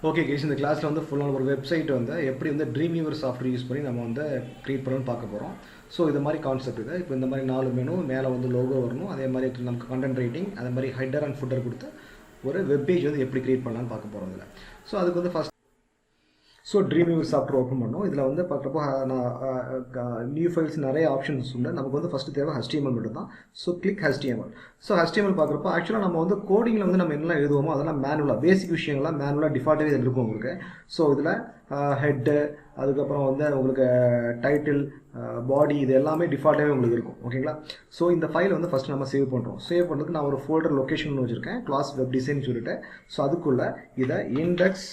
Okay case, இந்த கிளாஸில் வந்து ஃபுல்லாக ஒரு வெப்சைட் வந்து எப்படி வந்து ட்ரீம்வீவர் சாஃப்ட்வேர் யூஸ் பண்ணி நம்ம வந்து க்ரியேட் பண்ணணும்னு பார்க்க போகிறோம். ஸோ இது மாதிரி கான்செப்ட் இது. இப்போ இந்த மாதிரி 4 மெனு மேலே வந்து லோகோ வரணும். அதே மாதிரி நமக்கு கண்டென்ட் ரைட்டிங், அதே மாதிரி ஹெட்டர் அண்ட் ஃபுட்டர் கொடுத்து ஒரு வெப் பேஜ் வந்து எப்படி க்ரியேட் பண்ணலான்னு பார்க்க போகிறோம் இதில். ஸோ அதுக்கு வந்து ஃபஸ்ட் ட்ரீம்வீவர் சாஃப்ட்வேர் ஓப்பன் பண்ணோம். இதில் வந்து பார்க்குறப்போ நியூ ஃபைல்ஸ் நிறைய ஆப்ஷன்ஸ் உண்டு. நமக்கு வந்து ஃபஸ்ட்டு தேவை HTML மட்டும் தான். So click HTML. So HTML பார்க்குறப்போ ஆக்சுவலாக நம்ம வந்து கோடிங்கில் வந்து நம்ம என்னெல்லாம் எழுதுவோமோ அதெல்லாம் மேனுவலாக பேசிக் விஷயங்கள்லாம் மேனுவலாக டிஃபால்ட்டாகவே இதில் இருக்கும் உங்களுக்கு. ஸோ இதில் ஹெட்டு, அதுக்கப்புறம் வந்து உங்களுக்கு டைட்டில், பாடி, இது எல்லாமே டிஃபால்ட்டாகவே உங்களுக்கு இருக்கும். ஓகேங்களா? ஸோ இந்த ஃபைல் வந்து ஃபஸ்ட்டு நம்ம சேவ் பண்ணுறோம். சேவ் பண்ணுறதுக்கு நான் ஒரு ஃபோல்டர் லொக்கேஷன் வச்சுருக்கேன், கிளாஸ் வெப் டிசைன் சொல்லிட்டு. ஸோ அதுக்குள்ளே இதை இண்டெக்ஸ்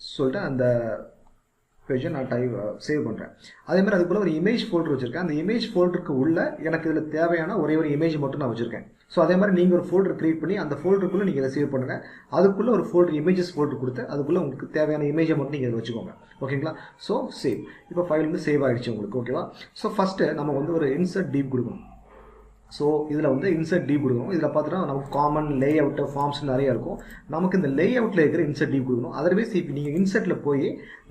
சொல்லிட்டு அந்த பேஜை நான் சேவ் பண்ணுறேன். அதே மாதிரி அதுக்குள்ளே ஒரு இமேஜ் ஃபோல்டர் வச்சுருக்கேன். அந்த இமேஜ் ஃபோல்டருக்கு உள்ள எனக்கு இதில் தேவையான ஒரே ஒரு இமேஜ் மட்டும் நான் வச்சுருக்கேன். ஸோ அதே மாதிரி நீங்கள் ஒரு ஃபோல்டர் க்ரியேட் பண்ணி அந்த ஃபோல்டருக்குள்ளே நீங்கள் இதை சேவ் பண்ணுங்கள். அதுக்குள்ளே ஒரு ஃபோல்டர் இமேஜஸ் ஃபோல்டர் கொடுத்து அதுக்குள்ளே உங்களுக்கு தேவையான இமேஜை மட்டும் நீங்கள் இதை வச்சுக்கோங்க. ஓகேங்களா? So save. இப்போ ஃபைல் வந்து சேவ் ஆகிடுச்சு உங்களுக்கு. ஓகேவா? ஸோ ஃபஸ்ட்டு நம்ம வந்து ஒரு இன்சர்ட் டீப் கொடுக்கணும். ஸோ இதில் வந்து இன்சர்ட் டீப் கொடுக்கணும். இதில் பார்த்தீங்கன்னா நமக்கு காமன் லே அவுட்டு ஃபார்ம்ஸ் நிறைய இருக்கும். நமக்கு இந்த லே அவுட்டில் இருக்கிற இன்சர்ட் டீப் கொடுக்கணும். அதர்வைஸ் இப்போ நீங்கள் இன்சர்ட்டில் போய்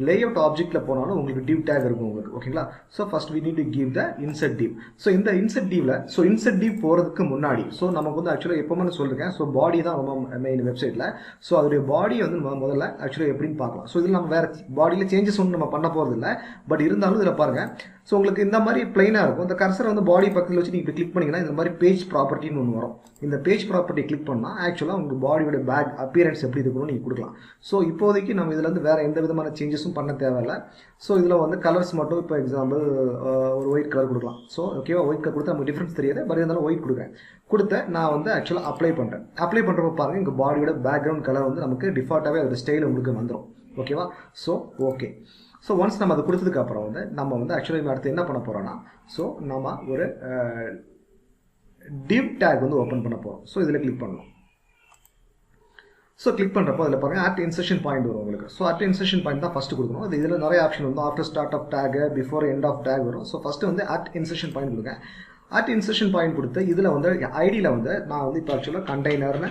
லே அவுட் ஆப்ஜெக்ட்டில் போனாலும் உங்களுக்கு டிவ் டேக் இருக்கும் உங்களுக்கு. ஓகேங்களா? So first we need to give the insert div. So இந்த இன்சர்ட் டீவில் இன்சர்ட் டீப் போகிறதுக்கு முன்னாடி நமக்கு வந்து ஆக்சுவலாக எப்போவுமே நான் சொல்லியிருக்கேன். ஸோ பாடி தான் ரொம்ப மெயின் வெப்சைட்டில். ஸோ அதோடைய பாடியை வந்து முதல்ல ஆக்சுவலாக எப்படின்னு பார்க்கலாம். ஸோ இதில் நம்ம வேறு பாடியில் சேஞ்சஸ் ஒன்றும் நம்ம பண்ண போகிறது இல்லை. பட் இருந்தாலும் இதில் பாருங்கள். ஸோ உங்களுக்கு இந்த மாதிரி பிளைனாக இருக்கும். இந்த கர்சரை வந்து பாடி பக்கத்தில் வச்சு நீங்கள் கிளிக் பண்ணிங்கன்னா இந்த மாதிரி பேஜ் ப்ராப்பர்ட்டின்னு ஒன்று வரும். இந்த பேஜ் ப்ராப்பர்ட்டி கிளிக் பண்ணால் ஆக்சுவலாக உங்களுக்கு பாடியோட பேக் அப்பியரன்ஸ் எப்படி இருக்கணும்னு நீங்கள் கொடுக்கலாம். ஸோ இப்போதைக்கு நம்ம இதில் வந்து வேறு எந்த விதமான சேஞ்சஸும் பண்ண தேவையில்லை. ஸோ இதில் வந்து கலர்ஸ் மட்டும், இப்போ எக்ஸாம்பிள் ஒரு ஒயிட் கலர் கொடுக்கலாம். ஸோ ஓகேவா? ஒயிட் கலர் கொடுத்தா நமக்கு டிஃப்ரென்ஸ் தெரியாது. பட் இருந்தாலும் ஒயிட் கொடுக்குறேன். கொடுத்து நான் வந்து ஆக்சுவலாக அப்ளை பண்ணுறேன். அப்ளை பண்ணுறப்ப பாருங்கள், இங்கே பாடியோட பேக்ரவுண்ட் கலர் வந்து நமக்கு டிஃபால்ட்டாகவே அதோட ஸ்டைல் உங்களுக்கு வந்துடும். ஓகேவா? So okay. ஸோ ஒன்ஸ் நம்ம அதை கொடுத்ததுக்கு அப்புறம் வந்து நம்ம வந்து ஆக்சுவலாக அடுத்து என்ன பண்ண போகிறோன்னா, ஸோ நம்ம ஒரு div டேக் வந்து ஓப்பன் பண்ண போகிறோம். ஸோ இதில் கிளிக் பண்ணணும். ஸோ கிளிக் பண்ணுறப்போ அதில் பாருங்கள் அட் இன்சர்ஷன் பாயிண்ட் வரும் உங்களுக்கு. ஸோ அட் இன்சர்ஷன் பாயிண்ட் தான் ஃபஸ்ட்டு கொடுக்கணும். அது இதில் நிறைய ஆப்ஷன் வந்து after start of tag, before end of tag வரும். ஸோ ஃபஸ்ட்டு வந்து அட் இன்சர்ஷன் பாயிண்ட் கொடுங்க. அட் இன்சர்ஷன் பாயிண்ட் கொடுத்து இதில் வந்து ஐடியில் வந்து நான் வந்து இப்போ ஆக்சுவலாக கண்டெய்னர்னு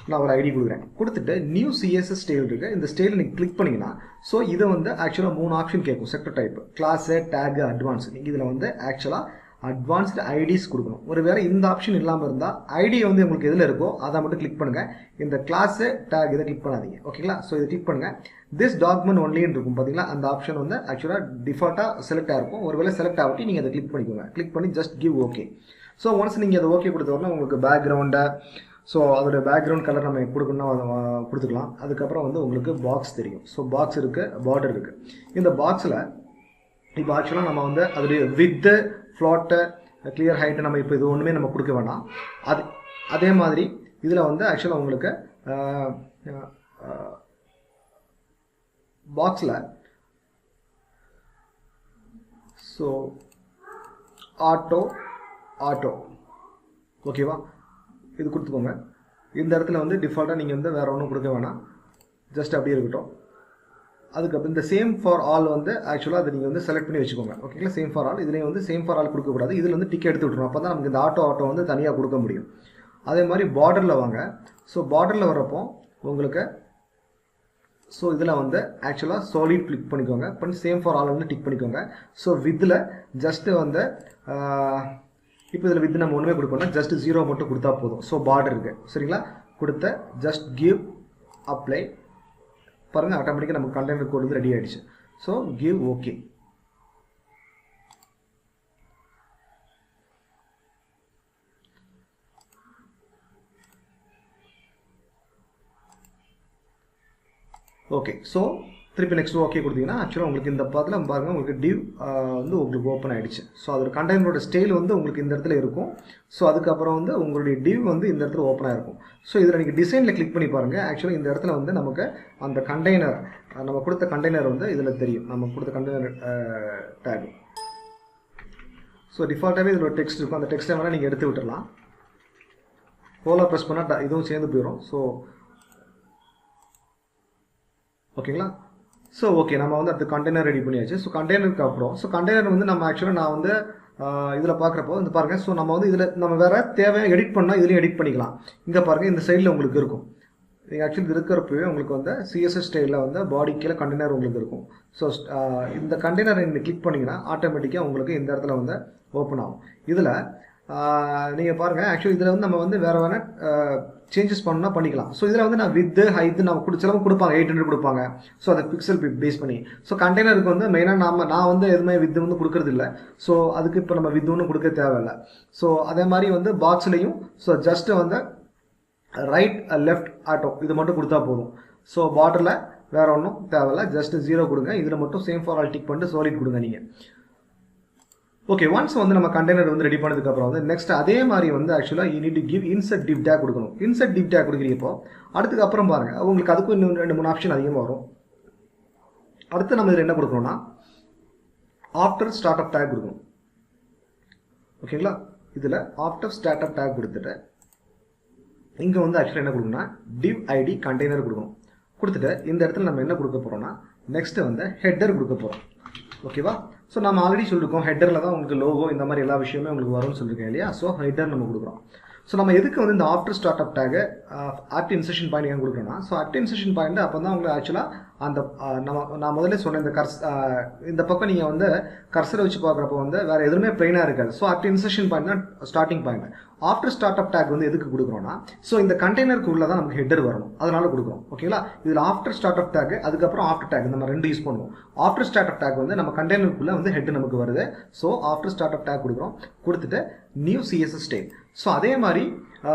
நான் ஒரு ஐடி கொடுக்குறேன். கொடுத்துட்டு நியூ CSS ஸ்டைல் இருக்குது. இந்த ஸ்டைல் நீங்கள் கிளிக் பண்ணிங்கன்னா ஸோ இது வந்து ஆக்சுவலாக 3 ஆப்ஷன் கேட்கும். Sector type, class, take, advance. நீங்கள் இதில் வந்து ஆக்சுவலாக அட்வான்ஸ்டு ஐடிஸ் கொடுக்கணும். ஒரு வேறு இந்த ஆப்ஷன் இல்லாமல் இருந்தால் ஐடி வந்து உங்களுக்கு எதில் இருக்கோ அதை மட்டும் கிளிக் பண்ணுங்கள். இந்த கிளாஸு, டேக் இதை கிளிக் பண்ணாதீங்க. ஓகேங்களா? ஸோ இதை கிளிக் பண்ணுங்கள். திஸ் டாக்குமெண்ட் ஒன்லின்னு இருக்கும் பார்த்தீங்களா? அந்த ஆப்ஷன் வந்து ஆக்சுவலாக டிஃபால்ட்டாக செலக்ட் ஆகிருக்கும். ஒரு வேளை செலக்ட் ஆகிட்டு நீங்கள் அதை கிளிக் பண்ணிக்கோங்க. கிளிக் பண்ணி just give okay. So once நீங்கள் அதை ஓகே கொடுத்தோன்னா உங்களுக்கு பேக்ரவுண்டை, ஸோ அதோட பேக்ரவுண்ட் கலர் நம்ம கொடுக்கணும்னா கொடுத்துக்கலாம். அதுக்கப்புறம் வந்து உங்களுக்கு பாக்ஸ் தெரியும். ஸோ பாக்ஸ் இருக்குது, பார்டர் இருக்குது. இந்த பாக்ஸில் இப்போ ஆக்சுவலாக நம்ம வந்து அதோடைய வித்து, ஃப்ளாட்டு, கிளியர் ஹைட்டு நம்ம இப்போ இது ஒன்றுமே நம்ம கொடுக்க வேண்டாம். அதே மாதிரி இதில் வந்து ஆக்சுவலாக உங்களுக்கு பாக்ஸில் ஸோ ஆட்டோ ஓகேவா? இது கொடுத்துக்கோங்க. இந்த இடத்துல வந்து டிஃபால்ட்டாக நீங்கள் வந்து வேறு ஒன்றும் கொடுக்க வேணாம், ஜஸ்ட் அப்படியே இருக்கட்டும். அதுக்கப்புறம் இந்த சேம் ஃபார் ஆல் வந்து ஆக்சுவலாக அதை நீங்கள் வந்து செலக்ட் பண்ணி வச்சுக்கோங்க. ஓகேங்களா? Same for all. இதுலேயும் வந்து சேம் ஃபார் ஆல் கொடுக்கக்கூடாது. இதில் வந்து டிக் எடுத்து விட்ருவோம். அப்போ தான் நமக்கு இந்த ஆட்டோ வந்து தனியாக கொடுக்க முடியும். அதே மாதிரி பார்டரில் வாங்க. ஸோ பார்டரில் வரப்போ உங்களுக்கு ஸோ இதில் வந்து ஆக்சுவலாக சாலிட் கிளிக் பண்ணிக்கோங்க. பண்ணி சேம் ஃபார் ஆல் வந்து டிக் பண்ணிக்கோங்க. ஸோ வித்தில் ஜஸ்ட்டு வந்து இப்போ இதில் வித் நம்ம ஒன்றுமே கொடுக்கணும், ஜஸ்ட் 0 மட்டும் கொடுத்தா போதும். ஸோ பார்டர் இருக்குது. சரிங்களா? கொடுத்த ஜஸ்ட் கிவ் அப்ளை. பாருங்கள், ஆட்டோமேட்டிக்காக நமக்கு கண்டெய்னர் கோட் வந்து ரெடி ஆகிடுச்சு. So give okay. Okay. So திருப்பி நெக்ஸ்ட் ஓகே கொடுத்தீங்கன்னா ஆக்சுவலாக உங்களுக்கு இந்த பக்கத்தில் பாருங்கள் உங்களுக்கு டிவ் வந்து உங்களுக்கு ஓப்பன் ஆகிடுச்சு. ஸோ அதோட கண்டெய்னரோட ஸ்டைல் வந்து உங்களுக்கு இந்த இடத்துல இருக்கும். ஸோ அதுக்கப்புறம் வந்து உங்களுடைய டிவ் வந்து இந்த இடத்துல ஓப்பன் ஆகிருக்கும். ஸோ இதில் நீங்கள் டிசைனில் கிளிக் பண்ணி பாருங்கள். ஆக்சுவலாக இந்த இடத்துல வந்து நமக்கு அந்த கண்டெய்னர், நம்ம கொடுத்த கண்டெய்னர் வந்து இதில் தெரியும். நம்ம கொடுத்த கண்டெய்னர் டேக். ஸோ டிஃபால்ட்டாகவே இதில் ஒரு டெக்ஸ்ட் இருக்கும். அந்த டெக்ஸ்ட்டை வேணால் நீங்கள் எடுத்து விட்டுடலாம். ஹோலாக ப்ரெஸ் பண்ணால் இதுவும் சேர்ந்து போயிடும். ஸோ ஓகேங்களா? ஸோ ஓகே, நம்ம வந்து அடுத்து கண்டெய்னர் ரெடி பண்ணியாச்சு. ஸோ கண்டெய்னருக்கு அப்புறம் கண்டெய்னர் வந்து நம்ம ஆக்சுவலாக நான் வந்து இதில் பார்க்குறப்போ இந்த பாருங்கள். ஸோ நம்ம வந்து இதில் நம்ம வேறு தேவையான எடிட் பண்ணால் இதுலேயும் எடிட் பண்ணிக்கலாம். இங்கே பாருங்கள், இந்த சைடில் உங்களுக்கு இருக்கும். நீங்கள் ஆக்சுவலி இருக்கிறப்பவே உங்களுக்கு வந்து சிஎஸ்எஸ் ஸ்டைலில் வந்து பாடி கீழே கண்டெய்னர் உங்களுக்கு இருக்கும். ஸோ இந்த கண்டெய்னர் நீங்கள் கிளிக் பண்ணிங்கன்னா ஆட்டோமேட்டிக்காக உங்களுக்கு இந்த இடத்துல வந்து ஓப்பன் ஆகும். இதில் நீங்கள் பாருங்கள், ஆக்சுவலி இதில் வந்து நம்ம வந்து வேறு சேஞ்சஸ் பண்ணால் பண்ணிக்கலாம். ஸோ இதில் வந்து நான் வித்து ஹைட்டு நம்ம சிலவங்க கொடுப்பாங்க 800 கொடுப்பாங்க. ஸோ அதை பிக்சல் பேஸ் பண்ணி. ஸோ கண்டெய்னருக்கு வந்து மெயினாக நான் வந்து எதுவுமே வித்து வந்து கொடுக்கறது இல்லை. ஸோ அதுக்கு இப்போ நம்ம வித்து ஒன்றும் கொடுக்க தேவையில்லை. ஸோ அதே மாதிரி வந்து பாக்ஸ்லேயும் ஸோ ஜஸ்ட்டு வந்து ரைட் லெஃப்ட் ஆட்டோ இது மட்டும் கொடுத்தா போதும். ஸோ பார்டரில் வேறு ஒன்றும் தேவையில்லை, ஜஸ்ட் 0 கொடுங்க. இதில் மட்டும் சேம் ஃபார் ஆல் டிக் பண்ணிட்டு சாலிட் கொடுங்க நீங்கள். ஓகே, ஒன்ஸ் வந்து நம்ம கண்டெய்னர் வந்து ரெடி பண்ணதுக்கப்புறம் வந்து நெக்ஸ்ட் அதே மாதிரி வந்து ஆக்சுவலாக you need to give insert div take கொடுக்கணும். இன்சர்ட் டிவ் டேக் கொடுக்குறப்போ அதுக்கப்புறம் பாருங்கள், உங்களுக்கு அதுக்கும் இன்னும் 2-3 ஆப்ஷன் அதிகமாக வரும். அடுத்து நம்ம இதில் என்ன கொடுக்கணும்னா ஆஃப்டர் ஸ்டார்ட் அப் டேக் கொடுக்கணும். ஓகேங்களா, இதில் ஆஃப்டர் ஸ்டார்ட் அப் டேக் கொடுத்துட்டு இங்கே வந்து ஆக்சுவலாக என்ன கொடுக்கணும்னா டிவ் ஐடி கண்டெய்னர் கொடுக்கணும். கொடுத்துட்டு இந்த இடத்துல நம்ம என்ன கொடுக்க போகிறோம்னா நெக்ஸ்ட்டு வந்து ஹெட்டர் கொடுக்க போகிறோம். ஓகேவா, ஸோ நம்ம ஆல்ரெடி சொல்லியிருக்கோம் ஹெட்டரில் தான் உங்களுக்கு லோகோ இந்த மாதிரி எல்லா விஷயமே உங்களுக்கு வரும்னு சொல்லியிருக்கேன் இல்லையா. ஸோ ஹெட்டர் நம்ம கொடுக்குறோம். ஸோ நம்ம எதுக்கு வந்து இந்த after start up take at incision point ஏன் கொடுக்குறோம்னா, ஸோ அட் இன்செஷன் பாயிண்ட் அப்போ தான் உங்களுக்கு ஆக்சுவலாக அந்த நான் முதல்ல சொன்ன இந்த இந்த பக்கம் நீங்கள் வந்து கர்சரை வச்சு பார்க்குறப்போ வந்து வேறு எதுவுமே பிளைனாக இருக்காது. ஸோ அட் இன்செஷன் பாயிண்ட் தான் starting point. After start up take வந்து எதுக்கு கொடுக்குறோம்னா, ஸோ இந்த கண்டெய்னருக்கு உள்ள தான் நமக்கு ஹெட்டர் வரணும், அதனால கொடுக்குறோம். ஓகேங்களா, இதில் ஆஃப்டர் ஸ்டார்ட் அப் டேக் அதுக்கப்புறம் ஆஃப்டர் டேக் நம்ம 2 யூஸ் பண்ணுவோம். ஆஃப்டர் ஸ்டார்ட் அப் டேக் வந்து நம்ம கண்டெய்னருக்குள்ளே வந்து ஹெட் நமக்கு வருது. So after start up take கொடுக்குறோம். கொடுத்துட்டு நியூ சிஎஸ்எஸ் ஸ்டைல். ஸோ அதே மாதிரி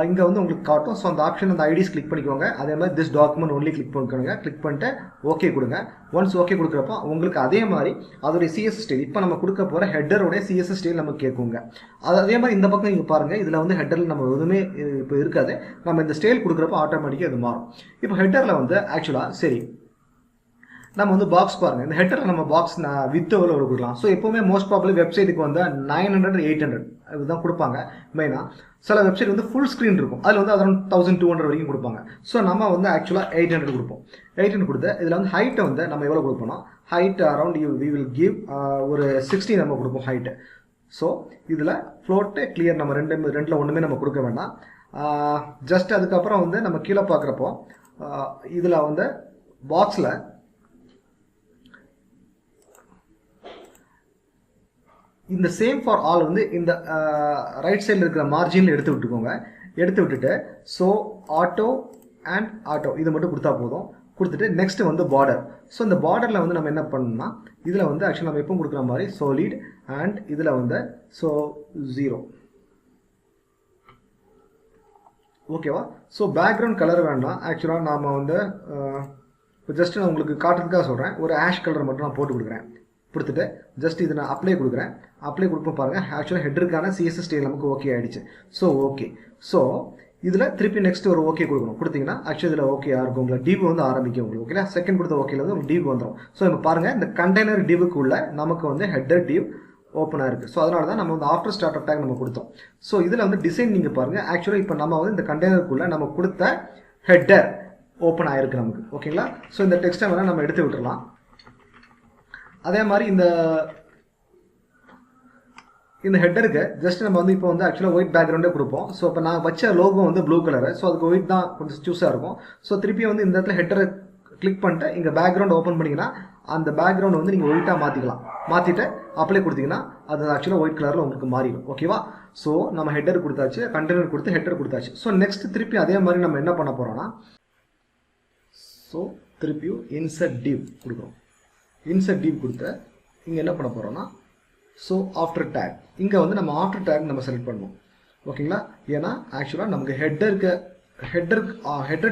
இங்கே வந்து உங்களுக்கு காட்டும். ஸோ அந்த ஆப்ஷன் அந்த ஐடிஸ் கிளிக் பண்ணிக்கோங்க. அதே மாதிரி திஸ் டாக்குமெண்ட் ஒன்லி கிளிக் பண்ணிக்கோங்க. கிளிக் பண்ணிட்டு ஓகே கொடுங்க. ஒன்ஸ் ஓகே கொடுக்குறப்போ உங்களுக்கு அதே மாதிரி அதோடைய சிஎஸ்எஸ் ஸ்டைல் இப்போ நம்ம கொடுக்க போகிற ஹெட்டருடைய சிஎஸ்எஸ் ஸ்டைல் நமக்கு கேட்குங்க. அதே மாதிரி இந்த பக்கம் நீங்கள் பாருங்கள், இதில் வந்து ஹெட்டரில் நம்ம எதுவுமே இப்போ இருக்காது. நம்ம இந்த ஸ்டைல் கொடுக்குறப்போ ஆட்டோமேட்டிக்காக இது மாறும். இப்போ ஹெட்டரில் வந்து ஆக்சுவலாக சரி நம்ம வந்து பாக்ஸ் பாருங்கள், இந்த ஹெட்டரில் நம்ம பாக்ஸ் வித் எவ்வளோ கொடுக்கலாம். ஸோ எப்போவுமே மோஸ்ட் ப்ராபப்ளி வெப்சைட்டுக்கு வந்து 900 800 இதுதான் கொடுப்பாங்க மெயினாக. சில வெப்சைட் வந்து ஃபுல் ஸ்க்ரீன் இருக்கும், அதில் வந்து அரௌண்ட் 1200 வரைக்கும் கொடுப்பாங்க. ஸோ நம்ம வந்து ஆக்சுவலாக 800 கொடுப்போம். 800 கொடுத்து இதில் வந்து ஹைட்டை வந்து நம்ம எவ்வளோ கொடுப்போம்னா height around we will give ஒரு 60 நம்ம கொடுப்போம் ஹைட்டு. ஸோ இதில் ஃப்ளோட்டு கிளியர் நம்ம ரெண்டில் ஒன்றுமே நம்ம கொடுக்க வேண்டாம். ஜஸ்ட் அதுக்கப்புறம் வந்து நம்ம கீழே பார்க்குறப்போ இதில் வந்து பாக்ஸில் இந்த சேம் ஃபார் ஆல் வந்து இந்த ரைட் சைடில் இருக்கிற மார்ஜினில் எடுத்து விட்டுக்கோங்க. எடுத்து விட்டுட்டு ஸோ ஆட்டோ அண்ட் ஆட்டோ இது மட்டும் கொடுத்தா போதும். கொடுத்துட்டு நெக்ஸ்ட் வந்து பார்டர். ஸோ இந்த பார்டரில் வந்து நம்ம என்ன பண்ணணும்னா இதில் வந்து ஆக்சுவலாக நம்ம எப்பவும் கொடுக்குற மாதிரி சாலிட் அண்ட் இதில் வந்து ஸோ 0. ஓகேவா, ஸோ பேக்ரவுண்ட் கலர் வேண்டாம். ஆக்சுவலாக நாம் வந்து இப்போ ஜஸ்ட் நான் உங்களுக்கு காட்டுறதுக்காக சொல்கிறேன், ஒரு ஆஷ் கலர் மட்டும் நான் போட்டு கொடுக்குறேன். கொடுத்துட்டு ஜஸ்ட் இது நான் அப்ளை கொடுக்குறேன். அப்ளை கொடுப்போம் பாருங்கள், ஆக்சுவலாக ஹெட்டருக்கான சிஎஸ்எஸ் ஸ்டைல் நமக்கு ஓகே ஆகிடுச்சு. ஸோ ஓகே, ஸோ இதில் திருப்பி நெக்ஸ்ட் ஒரு ஓகே கொடுக்கணும். கொடுத்தீங்கன்னா ஆக்சுவலி இதில் ஓகே இருக்கும். உங்களுக்கு டிவ் வந்து ஆரம்பிக்கும் உங்களுக்கு. ஓகேங்களா, செகண்ட் கொடுத்த ஓகேல வந்து உங்களுக்கு டிவ் வந்துடும். ஸோ இப்போ பாருங்கள், இந்த கண்டெய்னர் டிவுக்கு உள்ள நமக்கு வந்து ஹெட்டர் டிவ் ஓப்பனாக இருக்குது. ஸோ அதனால தான் நம்ம வந்து ஆஃப்டர் ஸ்டார்ட் அப் டேக் நம்ம கொடுத்தோம். ஸோ இதில் வந்து டிசைன் நீங்கள் பாருங்கள், ஆக்சுவலாக இப்போ நம்ம வந்து இந்த கண்டெய்னருக்குள்ளே நம்ம கொடுத்த ஹெட்டர் ஓப்பன் ஆகிருக்கு நமக்கு. ஓகேங்களா, ஸோ இந்த டெக்ஸ்ட்டை வேணால் நம்ம எடுத்து விட்டுடலாம். அதே மாதிரி இந்த ஹெட்டருக்கு ஜஸ்ட் நம்ம வந்து இப்போ வந்து ஆக்சுவலாக ஒயிட் பேக்ரவுண்டே கொடுப்போம். ஸோ இப்போ நான் வச்ச லோகோ வந்து ப்ளூ கலரு. ஸோ அதுக்கு ஒயிட் தான் கொஞ்சம் சூஸாக இருக்கும். ஸோ திருப்பி வந்து இந்த இடத்துல ஹெட்டரை கிளிக் பண்ணிட்டு இங்கே பேக்ரவுண்ட் ஓப்பன் பண்ணிங்கன்னா அந்த பேக்ரவுண்ட் வந்து நீங்கள் ஒயிட்டாக மாற்றிக்கலாம். மாற்றிட்டு அப்ளை கொடுத்தீங்கன்னா அது ஆக்சுவலாக ஒயிட் கலரில் உங்களுக்கு மாறிடும். ஓகேவா, ஸோ நம்ம ஹெட்டர் கொடுத்தாச்சு, கண்டெய்னர் கொடுத்து ஹெட்டர் கொடுத்தாச்சு. ஸோ நெக்ஸ்ட் திருப்பி அதே மாதிரி நம்ம என்ன பண்ண போகிறோம்னா ஸோ திருப்பியும் இன்சர்ட் டிவ் கொடுக்குறோம். இன்சர்ட் டிவ் கொடுத்து இங்கே என்ன பண்ண போகிறோம்னா ஸோ ஆஃப்டர் டேக் இங்கே வந்து நம்ம ஆஃப்டர் டேக் நம்ம செலக்ட் பண்ணணும். ஓகேங்களா, ஏன்னா ஆக்சுவலாக நமக்கு ஹெட்டர்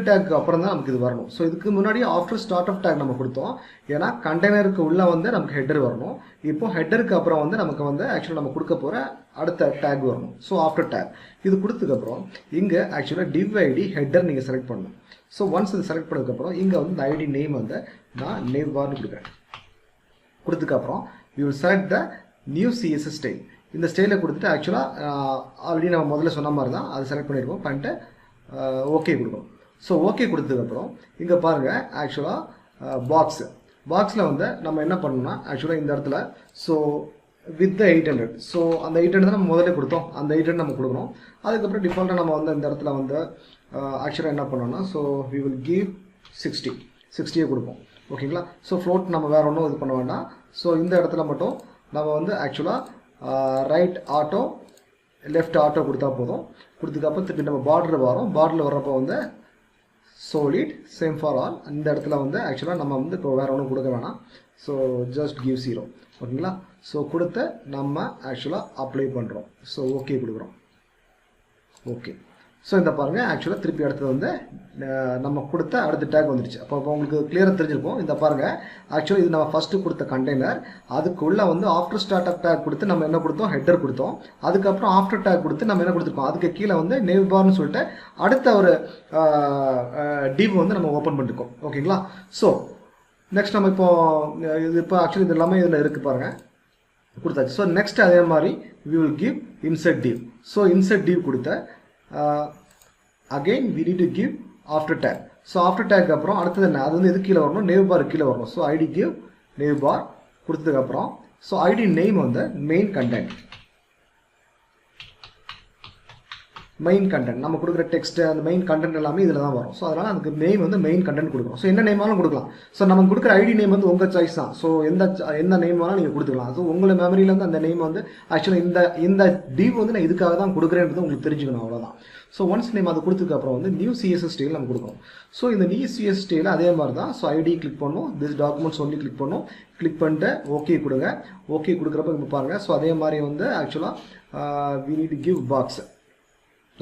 டேக்கு அப்புறம் தான் நமக்கு இது வரணும். ஸோ இதுக்கு முன்னாடி ஆஃப்டர் ஸ்டார்ட் அப் டேக் நம்ம கொடுத்தோம். ஏன்னா கண்டெய்னருக்கு உள்ளே வந்து நமக்கு ஹெட்டர் வரணும். இப்போ ஹெட்டருக்கு அப்புறம் வந்து நமக்கு வந்து ஆக்சுவலாக நம்ம கொடுக்க போகிற அடுத்த டேக் வரணும். ஸோ ஆஃப்டர் டேக் இது கொடுத்ததுக்கப்புறம் இங்கே ஆக்சுவலாக டிவ் ஐடி ஹெட்டர் நீங்கள் செலக்ட் பண்ணணும். ஸோ ஒன்ஸ் இது செலக்ட் பண்ணதுக்கப்புறம் இங்கே வந்து இந்த ஐடி நேம் வந்து நான் நேம் பார்னு கொடுக்குறேன். கொடுத்ததுக்கப்புறம் you will select the new CSS style. இந்த ஸ்டைலை கொடுத்துட்டு ஆக்சுவலாக ஆல்ரெடி நம்ம முதல்ல சொன்ன மாதிரி தான் அது செலக்ட் பண்ணியிருக்கோம். பண்ணிட்டு ஓகே கொடுக்கணும். ஸோ ஓகே கொடுத்ததுக்கப்புறம் இங்கே பாருங்கள், ஆக்சுவலாக பாக்ஸில் வந்து நம்ம என்ன பண்ணணும்னா ஆக்சுவலாக இந்த இடத்துல ஸோ வித் 800. ஸோ அந்த 800 தான் நம்ம முதல்ல கொடுத்தோம், அந்த 800 நம்ம கொடுக்கணும். அதுக்கப்புறம் டிஃபால்ட்டாக நம்ம வந்து இந்த இடத்துல வந்து ஆக்சுவலாக என்ன பண்ணோம்னா, ஸோ வி வில் கிவ் 60 கொடுப்போம். ஓகேங்களா. ஸோ ஃப்ளோட் நம்ம வேறு ஒன்றும் இது பண்ண வேண்டாம். ஸோ இந்த இடத்துல மட்டும் நம்ம வந்து ஆக்சுவலாக ரைட் ஆட்டோ லெஃப்ட் ஆட்டோ கொடுத்தா போதும். கொடுத்ததுக்கப்புறம் திருப்பி நம்ம பார்டர் வரோம். பார்டரில் வர்றப்போ வந்து solid same for all. இந்த இடத்துல வந்து ஆக்சுவலாக நம்ம வந்து இப்போ வேறு ஒன்றும் கொடுக்க வேணாம். So just give 0. ஓகேங்களா. ஸோ கொடுத்து நம்ம ஆக்சுவலாக அப்ளை பண்ணுறோம். ஸோ ஓகே கொடுக்குறோம். ஓகே. ஸோ இந்த பாருங்கள் ஆக்சுவலாக திருப்பி அடுத்தது வந்து நம்ம கொடுத்த அடுத்த டேக் வந்துடுச்சு. அப்போ உங்களுக்கு கிளியராக தெரிஞ்சிருக்கும். இந்த பாருங்கள் ஆக்சுவலாக இது நம்ம ஃபஸ்ட்டு கொடுத்த கண்டெய்னர், அதுக்குள்ளே வந்து ஆஃப்டர் ஸ்டார்ட் அப் டேக் கொடுத்து நம்ம என்ன கொடுத்தோம், ஹெட்டர் கொடுத்தோம். அதுக்கப்புறம் ஆஃப்டர் டேக் கொடுத்து நம்ம என்ன கொடுத்துருக்கோம், அதுக்கு கீழே வந்து நேவ் பார்னு சொல்லிட்டு அடுத்த ஒரு டிவ் வந்து நம்ம ஓப்பன் பண்ணிருக்கோம். ஓகேங்களா. ஸோ நெக்ஸ்ட் நம்ம இப்போ ஆக்சுவலி இது எல்லாமே இதில் இருக்குது பாருங்கள் கொடுத்தாச்சு. ஸோ நெக்ஸ்ட் அதே மாதிரி we will give insert div. So insert div கொடுத்த again we need to give after tag. So after take அப்புறம் அடுத்தது என்ன, அது வந்து எது கீழே வரணும், நேவ் பார் கீழே வரணும். ஸோ ஐடி கிவ் நேவ் பார் கொடுத்ததுக்கப்புறம் ஸோ ஐடி நேம் வந்து மெயின் கண்டென்ட். மெயின் கண்டென்ட் நம்ம கொடுக்குற டெக்ஸ்ட் அந்த மெயின் கண்டென்ட் எல்லாமே இதில் தான் வரும். ஸோ அதனால் அதுக்கு நேம் வந்து மெயின் கண்டென்ட் கொடுக்கணும். ஸோ என்ன நேமாலும் கொடுக்கலாம். ஸோ நம்ம கொடுக்குற ஐடி நேம் வந்து உங்கள் சாய்ஸ் தான். ஸோ எந்த நேம் வேணாலும் நீங்கள் கொடுத்துக்கலாம். ஸோ உங்களை மெமரியில் வந்து அந்த நேம் வந்து ஆக்சுவலாக இந்த டிவ் வந்து நான் இதுக்காக தான் கொடுக்குறேன்றது உங்களுக்கு தெரிஞ்சுக்கணும், அவ்வளோதான். ஸோ ஒன்ஸ் நேம் அதை கொடுத்ததுக்கப்புறம் வந்து நியூ சிஎஸ்எஸ் ஸ்டைல் நம்ம கொடுக்கணும். ஸோ இந்த நியூ சிஎஸ்எஸ் ஸ்டைல் அதே மாதிரி தான். ஸோ ஐடி கிளிக் பண்ணணும், திஸ் டாக்குமெண்ட்ஸ் ஒன்லி கிளிக் பண்ணணும். கிளிக் பண்ணிட்டு ஓகே கொடுங்க. ஓகே கொடுக்குறப்ப இப்போ பாருங்கள். ஸோ அதே மாதிரி வந்து ஆக்சுவலாக we need to give box.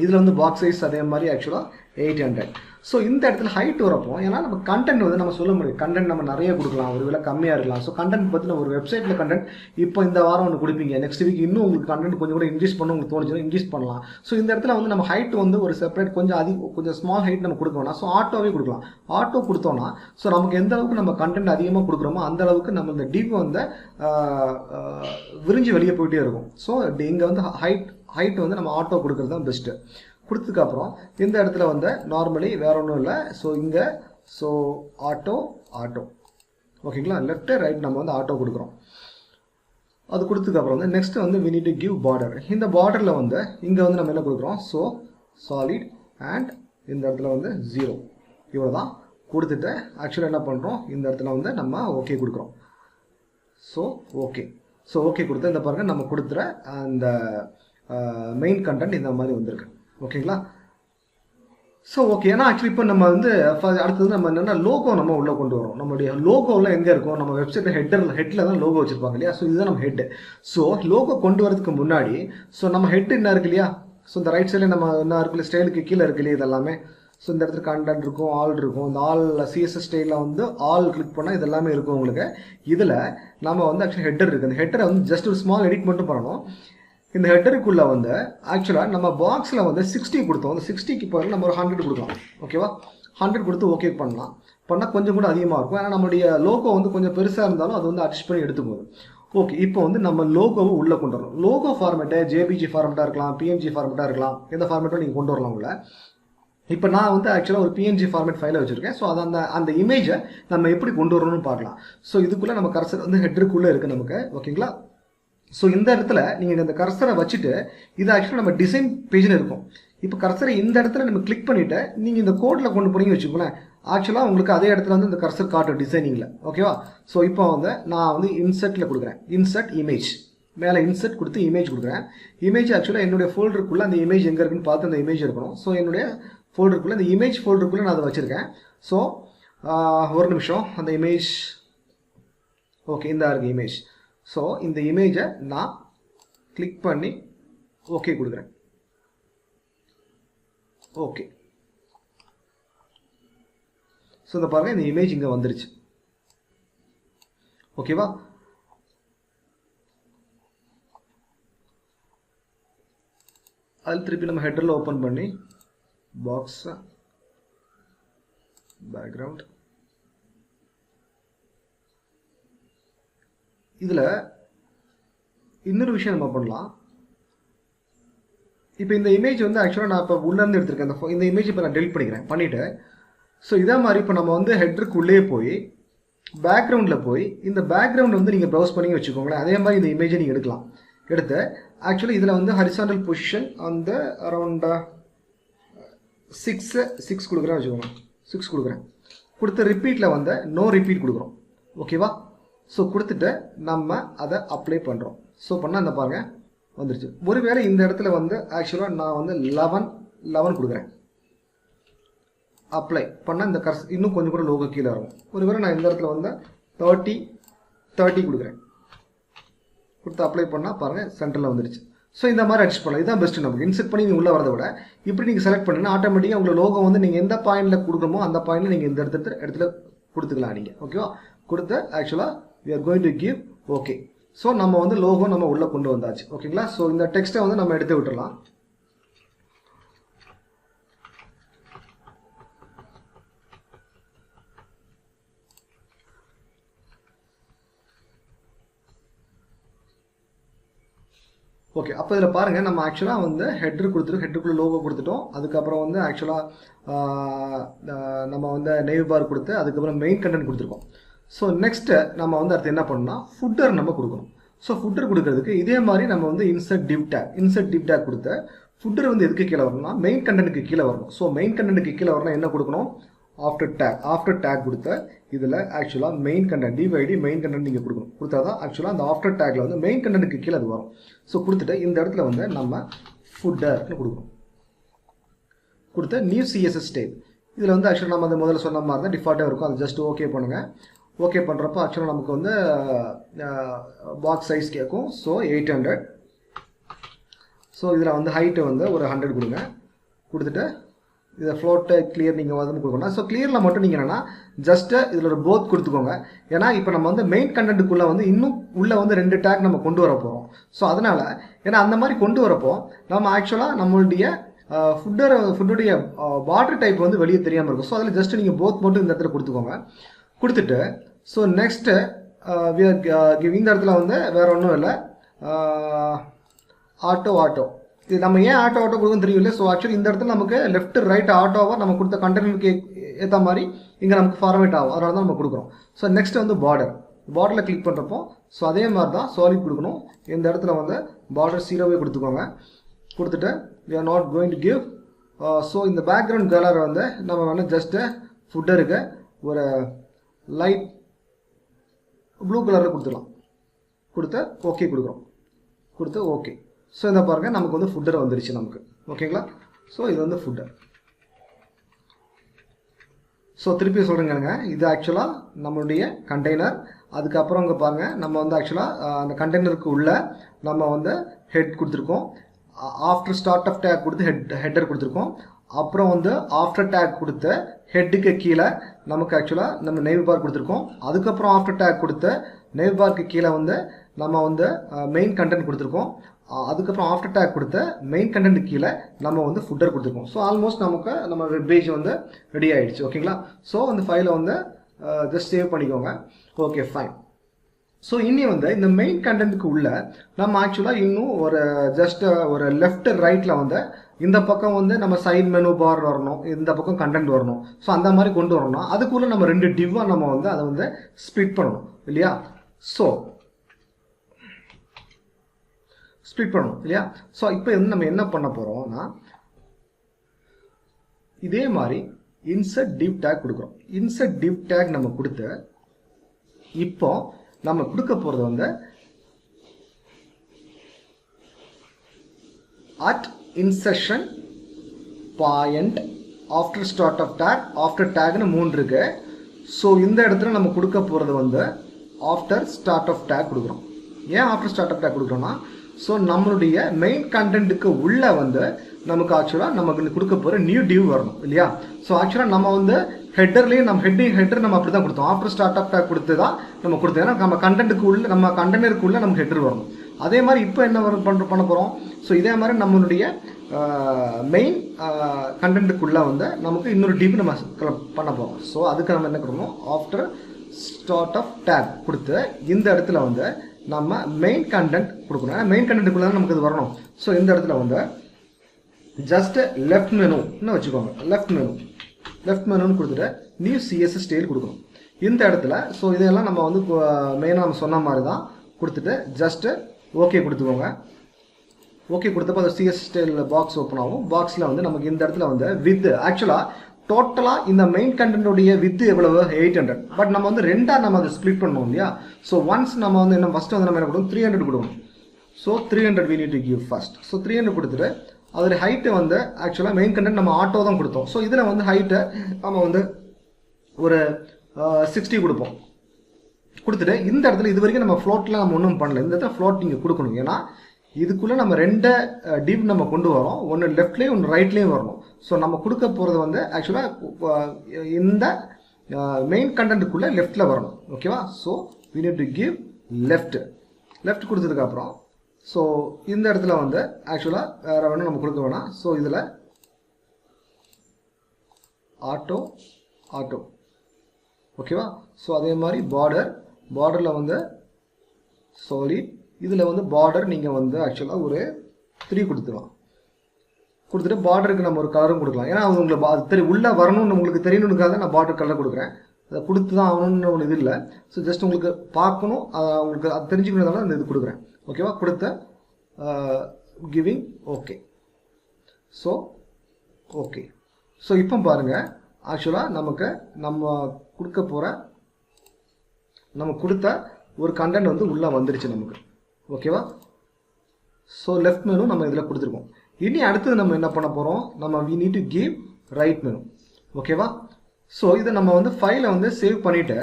இதில் வந்து பாக்ஸ் சைஸ் அதே மாதிரி ஆக்சுவலாக 800. ஸோ இந்த இடத்துல ஹைட் வரப்போ, ஏன்னா நம்ம கண்டென்ட் வந்து நம்ம சொல்ல முடியும், கண்டென்ட் நம்ம நிறைய கொடுக்கலாம், ஒரு வேளை கம்மியாக இருக்கலாம். ஸோ கண்டென்ட் பற்றின ஒரு வெப்சைட்டில் கண்டென்ட் இப்போ இந்த வாரம் ஒன்று கொடுப்பீங்க, நெக்ஸ்ட் வீக் இன்னும் உங்களுக்கு கண்டென்ட் கொஞ்சம் கூட இன்க்ரீஸ் பண்ண உங்களுக்கு தோணுச்சுன்னா இன்க்ரீஸ் பண்ணலாம். ஸோ இந்த இடத்துல வந்து நம்ம ஹைட் வந்து ஒரு செப்பரேட் கொஞ்சம் ஸ்மால் ஹைட் நம்ம கொடுக்க வேணாம். ஸோ ஆட்டோவே கொடுக்கலாம். ஆட்டோ கொடுத்தோன்னா ஸோ நமக்கு எந்த அளவுக்கு நம்ம கண்டென்ட் அதிகமாக கொடுக்குறோமோ அந்த அளவுக்கு நம்ம இந்த டிவ் வந்து விரிஞ்சு வெளியே போயிட்டே இருக்கும். ஸோ இங்கே வந்து ஹைட் வந்து நம்ம ஆட்டோ கொடுக்குறது தான் பெஸ்ட்டு. கொடுத்ததுக்கப்புறம் இந்த இடத்துல வந்து நார்மலி வேற ஒன்றும் இல்லை. ஸோ இங்கே ஸோ ஆட்டோ ஓகேங்களா. லெஃப்ட் ரைட் நம்ம வந்து ஆட்டோ கொடுக்குறோம். அது கொடுத்ததுக்கப்புறம் வந்து நெக்ஸ்ட் வந்து we need to give border. இந்த பார்டரில் வந்து இங்கே வந்து நம்ம என்ன கொடுக்குறோம், ஸோ சாலிட் அண்ட் இந்த இடத்துல வந்து 0 இவ்வளோ தான் கொடுத்துட்டு ஆக்சுவலாக என்ன பண்ணுறோம், இந்த இடத்துல வந்து நம்ம ஓகே கொடுக்குறோம். ஸோ ஓகே கொடுத்து இந்த பாருங்கள் நம்ம கொடுத்துற அந்த மெயின் கண்டென்ட் இந்த மாதிரி வந்திருக்கு. ஓகேங்களா. So okay. ஏன்னா ஆக்சுவலி இப்போ நம்ம வந்து அடுத்தது நம்ம என்னென்னா லோகோ நம்ம உள்ளே கொண்டு வரோம். நம்மளுடைய லோகோவில் எங்கே இருக்கும், நம்ம வெப்சைட்டில் ஹெட்டில் தான் லோகோ வச்சுருப்பாங்க இல்லையா. ஸோ இதுதான் நம்ம ஹெட்டு. ஸோ லோகோ கொண்டு வரதுக்கு முன்னாடி ஸோ நம்ம ஹெட் என்ன இருக்கு இல்லையா, ஸோ இந்த ரைட் சைடில் நம்ம என்ன இருக்குல்ல, ஸ்டைலுக்கு கீழே இருக்கு இல்லையா இதெல்லாமே. ஸோ இந்த இடத்துல கண்டென்ட் இருக்கும், ஆல் இருக்கும். இந்த ஆல் சிஎஸ்எஸ் ஸ்டைலில் வந்து ஆல் கிளிக் பண்ணால் இது எல்லாமே இருக்கும் உங்களுக்கு. இதில் நம்ம வந்து ஆக்சுவலி ஹெட்டர் இருக்குது. அந்த ஹெட்டரை வந்து ஜஸ்ட் ஒரு ஸ்மால் எடிட் மட்டும் பண்ணணும். இந்த ஹெட்டருக்குள்ளே வந்து ஆக்சுவலாக நம்ம பாக்ஸில் வந்து 60 கொடுத்தோம். அந்த 60க்கு பதில் நம்ம ஒரு 100 கொடுக்கலாம். ஓகேவா. 100 கொடுத்து ஓகே பண்ணால் கொஞ்சம் கூட அதிகமாக இருக்கும். ஏன்னா நம்மளுடைய லோகோ வந்து கொஞ்சம் பெருசாக இருந்தாலும் அது வந்து அட்ஜஸ்ட் பண்ணி எடுத்துக்கும். ஓகே. இப்போ வந்து நம்ம லோகோவை உள்ளே கொண்டு வரணும். லோகோ ஃபார்மேட்டு ஜேபிஜி ஃபார்மேட்டாக இருக்கலாம், பிஎன்ஜி ஃபார்மேட்டாக இருக்கலாம், எந்த ஃபார்மேட்டும் நீங்கள் கொண்டு வரலாம் உள்ள. இப்போ நான் வந்து ஆக்சுவலாக ஒரு பிஎன்ஜி ஃபார்மேட் ஃபைலை வச்சுருக்கேன். ஸோ அது அந்த இமேஜை நம்ம எப்படி கொண்டு வரணும்னு பார்க்கலாம். ஸோ இதுக்குள்ளே நம்ம கர்சர் வந்து ஹெட்டருக்குள்ளே இருக்குது நமக்கு. ஓகேங்களா. ஸோ இந்த இடத்துல நீங்கள் இந்த கர்சரை வச்சுட்டு இது ஆக்சுவலாக நம்ம டிசைன் பேஜில் இருக்கும். இப்போ கர்சரை இந்த இடத்துல நம்ம கிளிக் பண்ணிவிட்டு நீங்கள் இந்த கோடில் கொண்டு போனீங்கன்னு வச்சுக்கோங்களேன், ஆக்சுவலாக உங்களுக்கு அதே இடத்துல வந்து இந்த கர்சர் காட்டும் டிசைனிங்கில். ஓகேவா. ஸோ இப்போ வந்து நான் வந்து இன்சர்ட்டில் கொடுக்குறேன், இன்சர்ட் இமேஜ், மேலே இன்சர்ட் கொடுத்து இமேஜ் கொடுக்குறேன். இமேஜ் ஆக்சுவலாக என்னுடைய ஃபோல்டருக்குள்ளே அந்த இமேஜ் எங்கே இருக்குன்னு பார்த்து அந்த இமேஜ் இருக்கணும். ஸோ என்னுடைய ஃபோல்டருக்குள்ளே இந்த இமேஜ் ஃபோல்டருக்குள்ளே நான் அதை வச்சுருக்கேன். ஸோ ஒரு நிமிஷம், அந்த இமேஜ் ஓகே இந்த இருக்குது இமேஜ். ஸோ இந்த இமேஜை நான் கிளிக் பண்ணி ஓகே கொடுக்குறேன். ஓகே. ஸோ இந்த பாருங்கள் இந்த இமேஜ் இங்கே வந்துருச்சு. ஓகேவா. அதில் திருப்பி நம்ம ஹெட்டரில் ஓப்பன் பண்ணி பாக்ஸ் பேக்ரவுண்ட் இதில் இன்னொரு விஷயம் நம்ம பண்ணலாம். இப்போ இந்த இமேஜ் வந்து ஆக்சுவலாக நான் இப்போ உள்ளேருந்து எடுத்திருக்கேன். இந்த இமேஜ் இப்போ நான் டெலிட் பண்ணிக்கிறேன் பண்ணிவிட்டு. ஸோ இதே மாதிரி இப்போ நம்ம வந்து ஹெட்டருக்கு உள்ளே போய் பேக்ரவுண்டில் போய் இந்த பேக்ரவுண்ட் வந்து நீங்கள் ப்ரௌஸ் பண்ணி வச்சுக்கோங்களேன். அதே மாதிரி இந்த இமேஜை நீங்கள் எடுக்கலாம். எடுத்து ஆக்சுவலி இதில் வந்து ஹரிசாண்டல் பொசிஷன் அந்த அரௌண்ட் 6 கொடுக்குறேன் வச்சுக்கோங்க. 6 கொடுக்குறேன். கொடுத்து ரிப்பீட்டில் வந்து நோ ரிப்பீட் கொடுக்குறோம். ஓகேவா? ஸோ கொடுத்துட்டு நம்ம அதை அப்ளை பண்ணுறோம். ஸோ பண்ணால் அந்த பாருங்கள் வந்துருச்சு. ஒருவேளை இந்த இடத்துல வந்து ஆக்சுவலாக நான் வந்து 11 கொடுக்குறேன். அப்ளை பண்ணால் இந்த இன்னும் கொஞ்சம் கூட லோகோ கீழே இருக்கும். ஒருவேளை நான் இந்த இடத்துல வந்து 30 கொடுக்குறேன். கொடுத்து அப்ளை பண்ணால் பாருங்கள் சென்டரில் வந்துடுச்சு. ஸோ இந்த மாதிரி அட்ஜஸ்ட் பண்ணலாம். இதுதான் பெஸ்ட்டு. நமக்கு இன்செர்ட் பண்ணி நீங்கள் உள்ளே வரதை விட இப்படி நீங்கள் செலக்ட் பண்ணிங்கன்னா ஆட்டோமேட்டிக்காக உங்கள் லோகோ வந்து நீங்கள் எந்த பாயிண்டில் கொடுக்கணுமோ அந்த பாயிண்டில் நீங்கள் இந்த இடத்துல கொடுத்துக்கலாம் நீங்கள். ஓகேவா? கொடுத்து ஆக்சுவலாக we are going to give okay. So நம்ம வந்து லோகோ நம்ம உள்ளே கொண்டு வந்தாச்சு. ஓகேங்களா? ஸோ இந்த டெக்ஸ்ட்டை வந்து நம்ம எடுத்து விட்டுடலாம். ஓகே. அப்போ இதில் பாருங்கள் நம்ம ஆக்சுவலாக வந்து ஹெட்ரு கொடுத்துருக்கோம். ஹெட்ருக்குள்ளே லோகோ கொடுத்துட்டோம். அதுக்கப்புறம் வந்து ஆக்சுவலாக நம்ம வந்து நெய்வ் பார் கொடுத்து அதுக்கப்புறம் மெயின் கண்டென்ட் கொடுத்துருக்கோம். ஸோ நெக்ஸ்ட்டு நம்ம வந்து அடுத்து என்ன பண்ணணும்னா ஃபுட்டர் நம்ம கொடுக்கணும். ஸோ ஃபுட்டர் கொடுக்கறதுக்கு இதே மாதிரி நம்ம வந்து இன்சர்ட் டிவ் டேக் கொடுத்து ஃபுட்டர் வந்து எதுக்கு கீழே வரணும்னா மெயின் கண்டென்ட்டுக்கு கீழே வரணும். ஸோ மெயின் கண்டென்ட்டுக்கு கீழே வரணும் என்ன கொடுக்கணும்? ஆஃப்டர் டேக் கொடுத்த இதில் ஆக்சுவலாக மெயின் கண்டென்ட் டிவைடி மெயின் கண்டென்ட் நீங்கள் கொடுக்கணும். கொடுத்தா தான் ஆக்சுவலாக அந்த ஆஃப்டர் டேக்கில் வந்து மெயின் கண்டென்ட்டுக்கு கீழே அது வரும். ஸோ கொடுத்துட்டு இந்த இடத்துல வந்து நம்ம ஃபுட்டர்னு கொடுக்கணும். கொடுத்த நியூ CSS ஸ்டைல் இதில் வந்து ஆக்சுவலாக நம்ம அந்த முதல்ல சொன்ன மாதிரி தான் டிஃபால்ட்டாக இருக்கும். அது ஜஸ்ட் ஓகே பண்ணுங்கள். ஓகே பண்ணுறப்போ ஆக்சுவலாக நமக்கு வந்து பாக்ஸ் சைஸ் கேட்கும். ஸோ 800. ஸோ இதில் வந்து ஹைட்டு வந்து ஒரு 100 கொடுங்க. கொடுத்துட்டு இதை ஃப்ளோட்டை கிளியர் நீங்கள் வந்து கொடுக்கணும். ஸோ கிளியரில் மட்டும் நீங்கள் என்னென்னா ஜஸ்ட்டு இதில் ஒரு போத் கொடுத்துக்கோங்க. ஏன்னா இப்போ நம்ம வந்து மெயின் கண்டென்ட்டுக்குள்ளே வந்து இன்னும் உள்ளே வந்து 2 டேக் நம்ம கொண்டு வர போகிறோம். ஸோ அதனால் ஏன்னா அந்த மாதிரி கொண்டு வரப்போ நம்ம ஆக்சுவலாக நம்மளுடைய ஃபுட்டுடைய வாட்டர் டைப் வந்து வெளியே தெரியாமல் இருக்கும். ஸோ அதில் ஜஸ்ட்டு நீங்கள் போத் மட்டும் இந்த இடத்துல கொடுத்துக்கோங்க. கொடுத்துட்டு ஸோ நெக்ஸ்ட்டு இந்த இடத்துல வந்து வேறு ஒன்றும் இல்லை, ஆட்டோ இது நம்ம ஏன் ஆட்டோ கொடுக்குன்னு தெரியல. ஸோ ஆக்சுவலி இந்த இடத்துல நமக்கு லெஃப்ட் ரைட் ஆட்டோவாக நம்ம கொடுத்த கண்டென்ட்க்கு ஏற்ற மாதிரி இங்கே நமக்கு ஃபார்மேட் ஆகும். அதனால தான் நம்ம கொடுக்குறோம். ஸோ நெக்ஸ்ட் வந்து பார்டரில் கிளிக் பண்ணுறப்போ ஸோ அதே மாதிரி தான் சாலிட் கொடுக்கணும். இந்த இடத்துல வந்து பார்டர் 0 கொடுத்துக்கோங்க. கொடுத்துட்டு we are not going to give. So இந்த பேக்ரவுண்ட் கலர் வந்து நம்ம வந்து ஜஸ்ட்டு ஃபுட்டருக்கு ஒரு லைட் ப்ளூ கலரில் கொடுத்துடலாம். கொடுத்து ஓகே கொடுக்குறோம். கொடுத்து ஓகே. ஸோ இந்த பாருங்கள் நமக்கு வந்து ஃபுட்டர் வந்துருச்சு நமக்கு. ஓகேங்களா? ஸோ இது வந்து ஃபுட்டர். ஸோ திருப்பி சொல்கிறேங்க, இது ஆக்சுவலாக நம்மளுடைய கண்டெய்னர். அதுக்கப்புறம் இங்கே பாருங்கள் நம்ம வந்து ஆக்சுவலாக அந்த கண்டெய்னருக்கு உள்ள நம்ம வந்து ஹெட் கொடுத்துருக்கோம். ஆஃப்டர் ஸ்டார்ட் ஆஃப் டேக் கொடுத்து ஹெட்டர் கொடுத்துருக்கோம். அப்புறம் வந்து ஆஃப்டர் டேக் கொடுத்த ஹெட்டுக்கு கீழே நமக்கு ஆக்சுவலாக நம்ம நெய்வ் பார் கொடுத்துருக்கோம். அதுக்கப்புறம் ஆஃப்டர் டேக் கொடுத்த நெய்வ் பாருக்கு கீழே வந்து நம்ம வந்து மெயின் கண்டென்ட் கொடுத்துருக்கோம். அதுக்கப்புறம் ஆஃப்டர் டேக் கொடுத்த மெயின் கண்டென்ட் கீழே நம்ம வந்து ஃபுட்டர் கொடுத்துருக்கோம். ஸோ ஆல்மோஸ்ட் நமக்கு நம்ம வெப் பேஜ் வந்து ரெடி ஆகிடுச்சு. ஓகேங்களா? ஸோ அந்த ஃபைலை வந்து ஜஸ்ட் சேவ் பண்ணிக்கோங்க. Okay fine. ஸோ இனி வந்து இந்த மெயின் கண்டென்ட்டுக்கு உள்ள நம்ம ஆக்சுவலாக இன்னும் ஒரு ஜஸ்ட் ஒரு லெஃப்ட் ரைட்டில் வந்து இந்த பக்கம் வந்து நம்ம சைட் மெனு பார் வரணும், இந்த பக்கம் கண்டென்ட் வரணும். ஸோ அந்த மாதிரி கொண்டு வரணும்னா அதுக்குள்ளே நம்ம 2 டிவ்வாக நம்ம வந்து அதை வந்து ஸ்ப்ளிட் பண்ணணும் இல்லையா? ஸோ ஸ்ப்ளிட் பண்ணணும் இல்லையா? ஸோ இப்போ வந்து நம்ம என்ன பண்ண போகிறோம்னா இதே மாதிரி இன்சர்ட் டிவ் டேக் கொடுக்குறோம். இன்சர்ட் டிவ் டேக் நம்ம கொடுத்து இப்போ நம்ம கொடுக்க போகிறது வந்து at insertion point after start of tag after டேக்னு 3 இருக்கு. ஸோ இந்த இடத்துல நம்ம கொடுக்க போகிறது வந்து ஆஃப்டர் ஸ்டார்ட் ஆஃப் டேக் கொடுக்குறோம். ஏன் ஆஃப்டர் ஸ்டார்ட் ஆஃப் டேக் கொடுக்குறோம்னா ஸோ நம்மளுடைய மெயின் கண்டென்ட்டுக்கு உள்ளே வந்து நமக்கு ஆக்சுவலாக நமக்கு கொடுக்க போகிற நியூ டிவ் வரணும் இல்லையா? ஸோ ஆக்சுவலாக நம்ம வந்து ஹெட்டர்லேயே நம்ம ஹெட்டர் நம்ம அப்படி தான் கொடுத்தோம். ஆஃப்டர் ஸ்டார்ட் ஆஃப் டேக் கொடுத்து தான் நம்ம கொடுத்தோம். ஏன்னா நம்ம கண்டென்ட்டுக்கு உள்ள நம்ம கண்டெய்னருக்கு உள்ள நமக்கு ஹெட்டர் வரணும். அதே மாதிரி இப்போ என்ன பண்ண போகிறோம்? ஸோ இதே மாதிரி நம்மளுடைய மெயின் கண்டென்ட்டுக்குள்ளே வந்து நமக்கு இன்னொரு டிவ் நம்ம பண்ண போகிறோம். ஸோ அதுக்கு நம்ம என்ன கொடுக்கணும்? ஆஃப்டர் ஸ்டார்ட் ஆஃப் டேக் கொடுத்து இந்த இடத்துல வந்து நம்ம மெயின் கண்டென்ட் கொடுக்கணும். ஏன்னா மெயின் கண்டென்ட்டுக்குள்ளே தான் நமக்கு இது வரணும். ஸோ இந்த இடத்துல வந்து ஜஸ்ட் லெஃப்ட் மெனுன்னு வச்சுக்கோங்க. லெஃப்ட் மெனுன்னு கொடுத்துட்டு நியூ CSS ஸ்டைல் கொடுக்கணும். இந்த இடத்துல ஸோ இதெல்லாம் நம்ம வந்து மெயினாக நம்ம சொன்ன மாதிரி தான் கொடுத்துட்டு ஜஸ்ட்டு ஓகே கொடுத்துக்கோங்க. ஓகே கொடுத்தப்போ அது சிஎஸ் ஸ்டைல் பாக்ஸ் ஓப்பன் ஆகும். பாக்ஸில் வந்து நமக்கு இந்த இடத்துல வந்து வித் ஆக்சுவலாக டோட்டலாக இந்த மெயின் கண்டென்ட்டுடைய வித்து எவ்வளவு 800. பட் நம்ம வந்து ரெண்டாக நம்ம அதை ஸ்ப்ளிட் பண்ணோம் இல்லையா. ஸோ ஒன்ஸ் நம்ம வந்து என்ன ஃபஸ்ட்டு வந்து நம்ம என்ன கொடுக்கணும் 300 கொடுக்கணும். So 300 we need to give first. So 300 கொடுத்துட்டு அதோட ஹைட்டு வந்து ஆக்சுவலாக மெயின் கண்டென்ட் நம்ம ஆட்டோ தான் கொடுத்தோம். ஸோ இதில் வந்து ஹைட்டை நம்ம வந்து ஒரு 60 கொடுப்போம். கொடுத்துட்டு இந்த இடத்துல இது வரைக்கும் நம்ம ஃப்ளோட்டில் நம்ம ஒன்றும் பண்ணல. இந்த இடத்துல ஃப்ளோட் நீங்கள் கொடுக்கணும். ஏன்னா இதுக்குள்ளே நம்ம 2 டிவ் நம்ம கொண்டு வரோம். ஒன்று லெஃப்ட்லேயும் ஒன்று ரைட்லேயும் வரணும். ஸோ நம்ம கொடுக்க போகிறது வந்து ஆக்சுவலாக இந்த மெயின் கண்டென்ட்டுக்குள்ளே லெஃப்ட்டில் வரணும். ஓகேவா. So we need to give left கொடுத்ததுக்கப்புறம் ஸோ இந்த இடத்துல வந்து ஆக்சுவலாக வேறு வேணும் நம்ம கொடுக்க வேணாம். ஸோ இதில் ஆட்டோ ஓகேவா. ஸோ அதே மாதிரி பார்டரில் வந்து சாலிட். இதில் வந்து பார்டர் நீங்கள் வந்து ஆக்சுவலாக ஒரு 3 கொடுத்துக்கலாம். கொடுத்துட்டு பார்டருக்கு நம்ம ஒரு கலரும் கொடுக்கலாம். ஏன்னா அது உங்களுக்கு உள்ளே வரணும்னு உங்களுக்கு தெரியணுக்காக நான் பார்டர் கலர் கொடுக்குறேன். அதை கொடுத்து தான் ஆகணும்னு ஒன்று இது இல்லை. ஸோ ஜஸ்ட் உங்களுக்கு பார்க்கணும், உங்களுக்கு அது தெரிஞ்சுக்கணுனால அந்த இது கொடுக்குறேன். ஓகேவா. கொடுத்த giving okay. So okay. So இப்போ பாருங்கள் ஆக்சுவலாக நமக்கு நம்ம கொடுத்த ஒரு கண்டென்ட் வந்து உள்ளே வந்துருச்சு நமக்கு. ஓகேவா. ஸோ லெஃப்ட் மெனு நம்ம இதில் கொடுத்துருக்கோம். இனி அடுத்தது நம்ம என்ன பண்ண போகிறோம், நம்ம we need to give right menu. ஓகேவா. ஸோ இதை நம்ம வந்து ஃபைலை வந்து சேவ் பண்ணிவிட்டு